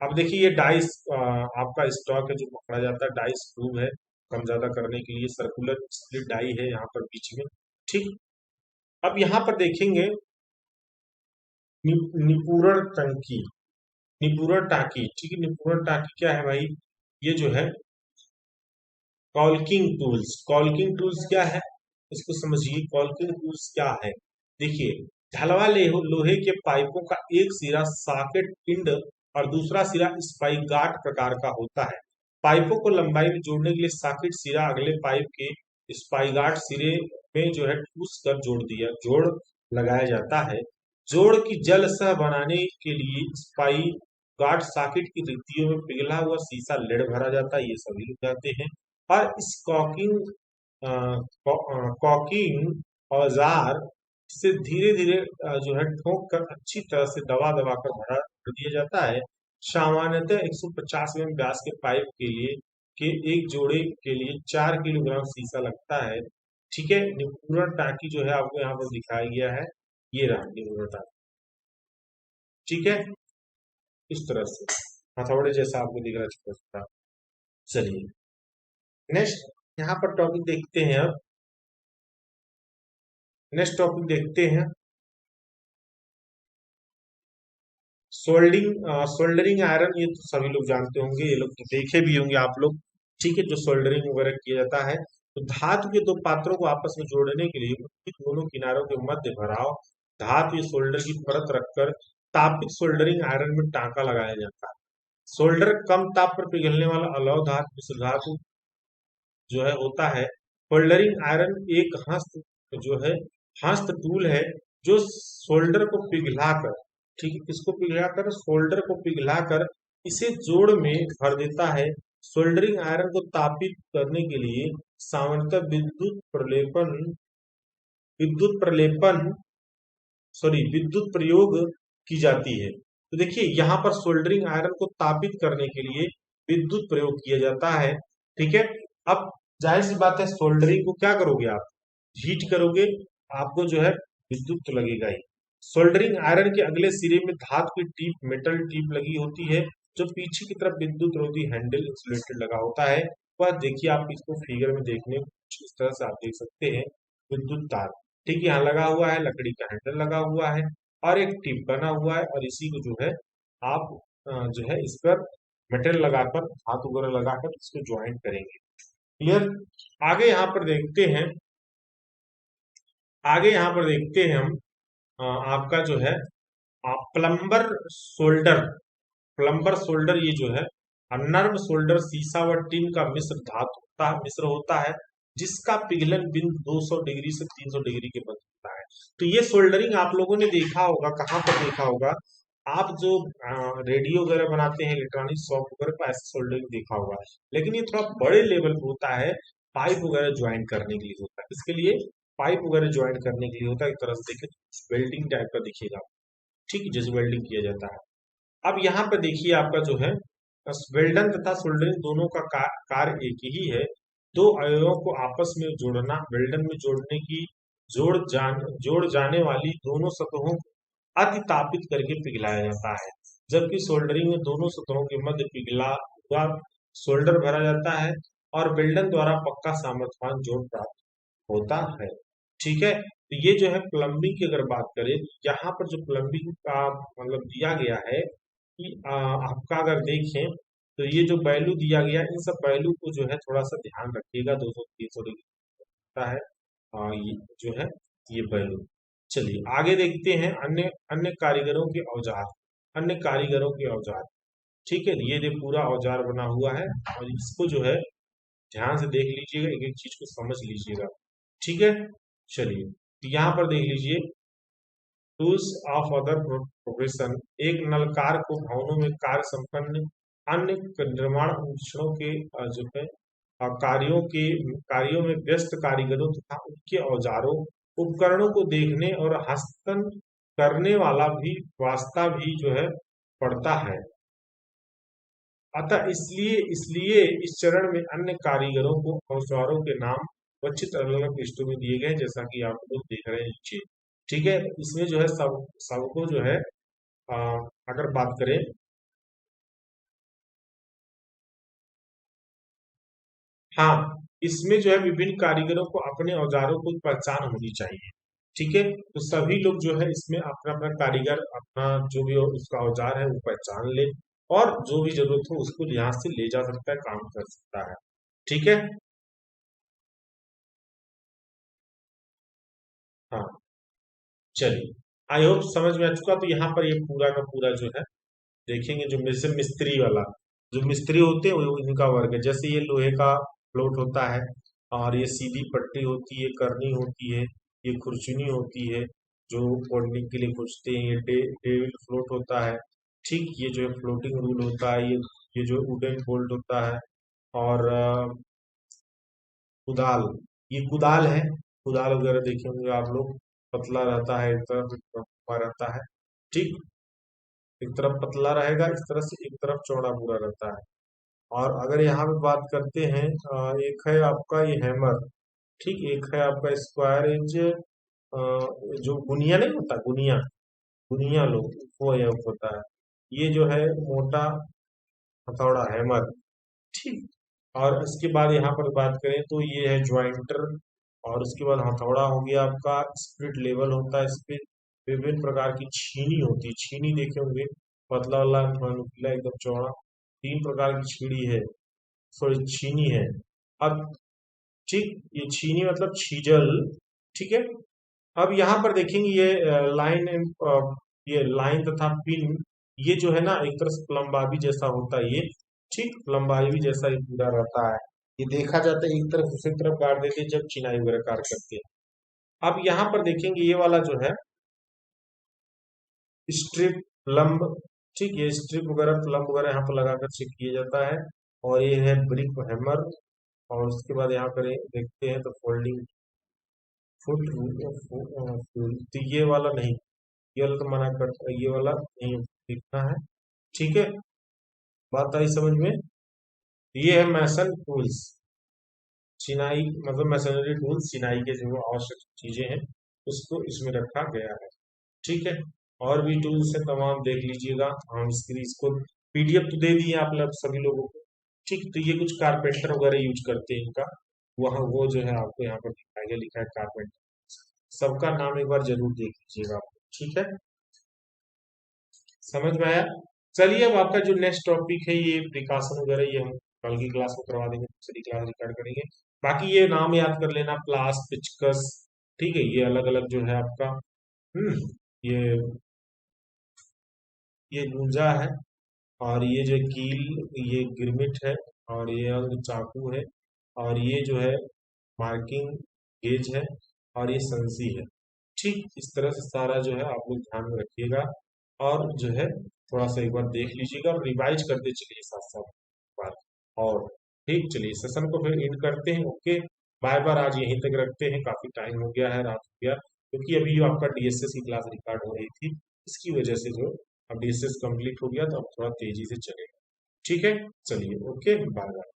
[SPEAKER 1] अब देखिए ये डाइस आपका स्टॉक है जो पकड़ा जाता है, डाइस स्क्रू है कम ज्यादा करने के लिए, सर्कुलर स्प्लिट डाई है यहाँ पर बीच में। ठीक, अब यहाँ पर देखेंगे निपूरण टंकी, निपूरण टाकी। ठीक है, निपूरण टाकी क्या है भाई, ये जो है कॉल्किंग टूल्स। कॉल्किंग टूल्स क्या है, इसको समझिए। कॉल्किंग टूल्स क्या है, देखिए ढलवा लोहे के पाइपों का एक सिरा सॉकेट पिंड और दूसरा सिरा स्पाइगाट प्रकार का होता है। पाइपों को लंबाई में जोड़ने के लिए सॉकेट सिरा अगले पाइप के स्पाइगाट सिरे में जो है ठूस कर जोड़ लगाया जाता है। जोड़ की जल सह बनाने के लिए स्पाइगाट सॉकेट की रिक्तियों में पिघला हुआ सीसा लेड भरा जाता है, ये सभी लोग जानते हैं। और इस कॉकिंग औजार से धीरे धीरे जो है ठोक कर अच्छी तरह से दबा दबा कर भरा कर दिया जाता है। सामान्यतः 150 mm व्यास के पाइप के लिए के एक जोड़े के लिए 4 किलोग्राम सीसा लगता है। ठीक है, निपूरण टाकी जो है आपको यहाँ पर दिखाया गया है, ये रहा निपूरण टाकी। ठीक है, इस तरह से हथौड़े जैसा आपको दिख रहा है छोटा छोटा। चलिए नेक्स्ट यहाँ पर टॉपिक देखते हैं। अब नेक्स्ट टॉपिक देखते हैं सोल्डरिंग आयरन। ये तो सभी लोग जानते होंगे, ये लोग तो देखे भी होंगे आप लोग। ठीक है, जो सोल्डरिंग वगैरह किया जाता है, तो धातु के दो पात्रों को आपस में जोड़ने के लिए उनकी दोनों किनारों के मध्य भराव धातु या सोल्डर की परत रखकर तापित सोल्डरिंग आयरन में टांका लगाया जाता है। सोल्डर कम ताप पर पिघलने वाला अलौह धातु मिश्र धातु जो है होता है। सोल्डरिंग आयरन एक जो है हस्त टूल है जो सोल्डर को पिघलाकर, ठीक है, किसको पिघलाकर, सोल्डर को पिघलाकर इसे जोड़ में भर देता है। सोल्डरिंग आयरन को तापित करने के लिए सामान्यतः विद्युत प्रलेपन विद्युत प्रयोग की जाती है। तो देखिए यहाँ पर सोल्डरिंग आयरन को तापित करने के लिए विद्युत प्रयोग किया जाता है। ठीक है, अब जाहिर सी बात है सोल्डरिंग को क्या करोगे आप, हीट करोगे, आपको जो है विद्युत तो लगेगा ही। सोल्डरिंग आयरन के अगले सिरे में धातु की टीप, मेटल टीप लगी होती है जो पीछे की तरफ विद्युत रोधी हैंडल इंसुलेटेड लगा होता है। वह देखिए आप इसको फिगर में देखने इस तरह से आप देख सकते हैं, विद्युत तार ठीक है यहाँ लगा हुआ है, लकड़ी का हैंडल लगा हुआ है और एक टिप बना हुआ है, और इसी को जो है आप जो है इस पर मेटल लगाकर, हाथ वगैरह लगाकर इसको ज्वाइन करेंगे। क्लियर। आगे यहाँ पर देखते हैं, आगे यहाँ पर देखते हैं हम आपका जो है प्लम्बर सोल्डर। प्लम्बर सोल्डर ये जो है नर्म सोल्डर सीसा व टिन का मिश्र होता है जिसका पिघलन बिंदु 200 डिग्री से 300 डिग्री के मध्य होता है। तो ये सोल्डरिंग आप लोगों ने देखा होगा, कहाँ पर देखा होगा, आप जो रेडियो वगैरह बनाते हैं, इलेक्ट्रॉनिक शॉप वगैरह पर ऐसे सोल्डरिंग देखा होगा। लेकिन ये थोड़ा बड़े लेवल पे होता है, पाइप वगैरह ज्वाइन करने के लिए होता है, इसके लिए पाइप वगैरह ज्वाइन करने के लिए होता है। एक तरह से देखें वेल्डिंग टाइप का दिखेगा, ठीक है, जैसे वेल्डिंग किया जाता है। अब यहाँ पर देखिए आपका जो है वेल्डन तथा सोल्डरिंग दोनों का कार्य एक ही है। दो अवयवों को आपस में जोड़ना। वेल्डन में जोड़ने की जोड़ जाने वाली दोनों सतहों को अति तापित करके पिघलाया जाता है, जबकि सोल्डरिंग में दोनों सतहों के मध्य पिघला हुआ सोल्डर भरा जाता है और वेल्डन द्वारा पक्का सामर्थ्यवान जोड़ प्राप्त होता है। ठीक है, तो ये जो है प्लम्बिंग की अगर बात करें, यहाँ पर जो प्लम्बिंग का मतलब दिया गया है कि आपका अगर देखें तो ये जो पहलू दिया गया इन सब पहलू को जो है थोड़ा सा ध्यान रखिएगा। 200-300 डिग्री होता है ये जो है ये पहलू। चलिए आगे देखते हैं अन्य अन्य कारीगरों के औजार। अन्य कारीगरों के औजार, ठीक है, ये पूरा औजार बना हुआ है और इसको जो है ध्यान से देख लीजिएगा, एक एक चीज को समझ लीजिएगा। ठीक है, चलिए यहाँ पर देख लीजिए टूल्स ऑफ अदर प्रोफेशन। एक नलकार को भवनों में कार्य संपन्न अन्य निर्माण अनुष्ठानों के जो है कार्यों में व्यस्त कारीगरों तथा उनके औजारों उपकरणों को देखने और हस्तन करने वाला भी वास्ता भी जो है पड़ता है। अतः इसलिए इसलिए इस चरण में अन्य कारीगरों को औजारों के नाम वचित अलग अलग पृष्ठों में दिए गए हैं, जैसा कि आप लोग देख रहे हैं नीचे। ठीक है, इसमें जो है सब सबको जो है आ, अगर बात करें, हाँ, इसमें जो है विभिन्न कारीगरों को अपने औजारों की पहचान होनी चाहिए। ठीक है, तो सभी लोग जो है इसमें अपना अपना कारीगर अपना जो भी उसका औजार है वो पहचान ले, और जो भी जरूरत हो उसको यहाँ से ले जा सकता है, काम कर सकता है। ठीक है। हाँ, चलिए, आई होप समझ में आ चुका। तो यहाँ पर ये पूरा का पूरा जो है देखेंगे, जो जैसे मिस्त्री वाला, जो मिस्त्री होते हैं वो इनका वर्ग है। जैसे ये लोहे का फ्लोट होता है, और ये सीधी पट्टी होती है, करनी होती है, ये खुरचुनी होती है जो फोल्डिंग के लिए खुजते हैं, ये टेबल फ्लोट होता है। ठीक, ये जो है फ्लोटिंग रूल होता है, ये जो वुडन बोल्ट होता है। और कुदाल, ये कुदाल है। कुदाल वगैरह देखे होंगे आप लोग, पतला रहता है, एक तरफ एक तरफ लंबा रहता है। ठीक, एक तरफ पतला रहेगा इस तरह से, एक तरफ चौड़ा पूरा रहता है। और अगर यहाँ पे बात करते हैं, एक है आपका ये हैमर। ठीक, एक है आपका स्क्वायर एज, जो गुनिया नहीं होता, गुनिया, गुनिया लोग वो ये होता है। ये जो है मोटा हथौड़ा, हैमर। ठीक, और इसके बाद यहाँ पर बात करें तो ये है ज्वाइंटर। और उसके बाद हथौड़ा हो गया आपका, स्प्रिट लेवल होता है, इस पे विभिन्न प्रकार की छीनी होती है। छीनी देखे होंगे, पतला वाला, नुकीला, एकदम चौड़ा, तीन प्रकार की छीनी है, सॉरी छीनी है। अब ठीक, ये छीनी मतलब छीजल। ठीक है, अब यहाँ पर देखेंगे ये लाइन, ये लाइन तथा पिन, ये जो है ना एक तरह से प्लम्बाबी जैसा होता है ये। ठीक, प्लम्बाबी जैसा ये पूरा रहता है। ये देखा जाता है एक तरफ दूसरी तरफ गाड़ देते हैं जब चिनाई वगैरह कार्य करते हैं। अब यहाँ पर देखेंगे ये वाला जो है स्ट्रिप लंब। ठीक, ये स्ट्रिप वगैरह लंब वगैरह यहाँ पर लगाकर चेक किया जाता है। और ये है ब्रिक हैमर। और उसके बाद यहाँ पर देखते हैं तो फोल्डिंग फुट, तो ये वाला नहीं, ये वाला तो मना करता है, ये वाला नहीं देखना है। ठीक है, बात आई समझ में। ये है मैसन टूल्स, चिनाई मतलब मैसनरी टूल्स, चिनाई के जो आवश्यक चीजें हैं उसको इसमें रखा गया है। ठीक है, और भी टूल्स हैं तमाम, देख लीजिएगा। हम इसको पीडीएफ तो दे दिए आप लोग सभी लोगों को। ठीक, तो ये कुछ कारपेंटर वगैरह यूज करते हैं इनका, वहाँ वो जो है आपको यहाँ पर दिखाया गया, लिखा है कारपेंटर। सबका नाम एक बार जरूर देख लीजिएगा आप। ठीक है, समझ में आया। चलिए, अब आपका जो नेक्स्ट टॉपिक है ये प्रिकॉशन वगैरह, ये हम कल की क्लास में करवा देंगे, दूसरी क्लास रिकॉर्ड करेंगे। बाकी ये नाम याद कर लेना, प्लास, पिचकस। ठीक है, ये अलग अलग जो है आपका, ये ये गुंजा है, और ये जो कील, ये गिरमिट है, और ये अंग चाकू है, और ये जो है मार्किंग गेज है, और ये संसी है। ठीक, इस तरह से सारा जो है आप लोग ध्यान में रखिएगा, और जो है थोड़ा सा एक बार देख लीजिएगा और रिवाइज करते चलिए साथ साथ बार। और ठीक, चलिए सेशन को फिर एंड करते हैं। ओके, बाय बार, आज यहीं तक रखते हैं, काफी टाइम हो गया है, रात हो गया, क्योंकि अभी जो आपका डीएसएस की क्लास रिकॉर्ड हो रही थी, इसकी वजह से जो अब डीएसएस कंप्लीट हो गया तो अब थोड़ा तेजी से चलेगा। ठीक है, चलिए, ओके, बाय बाय।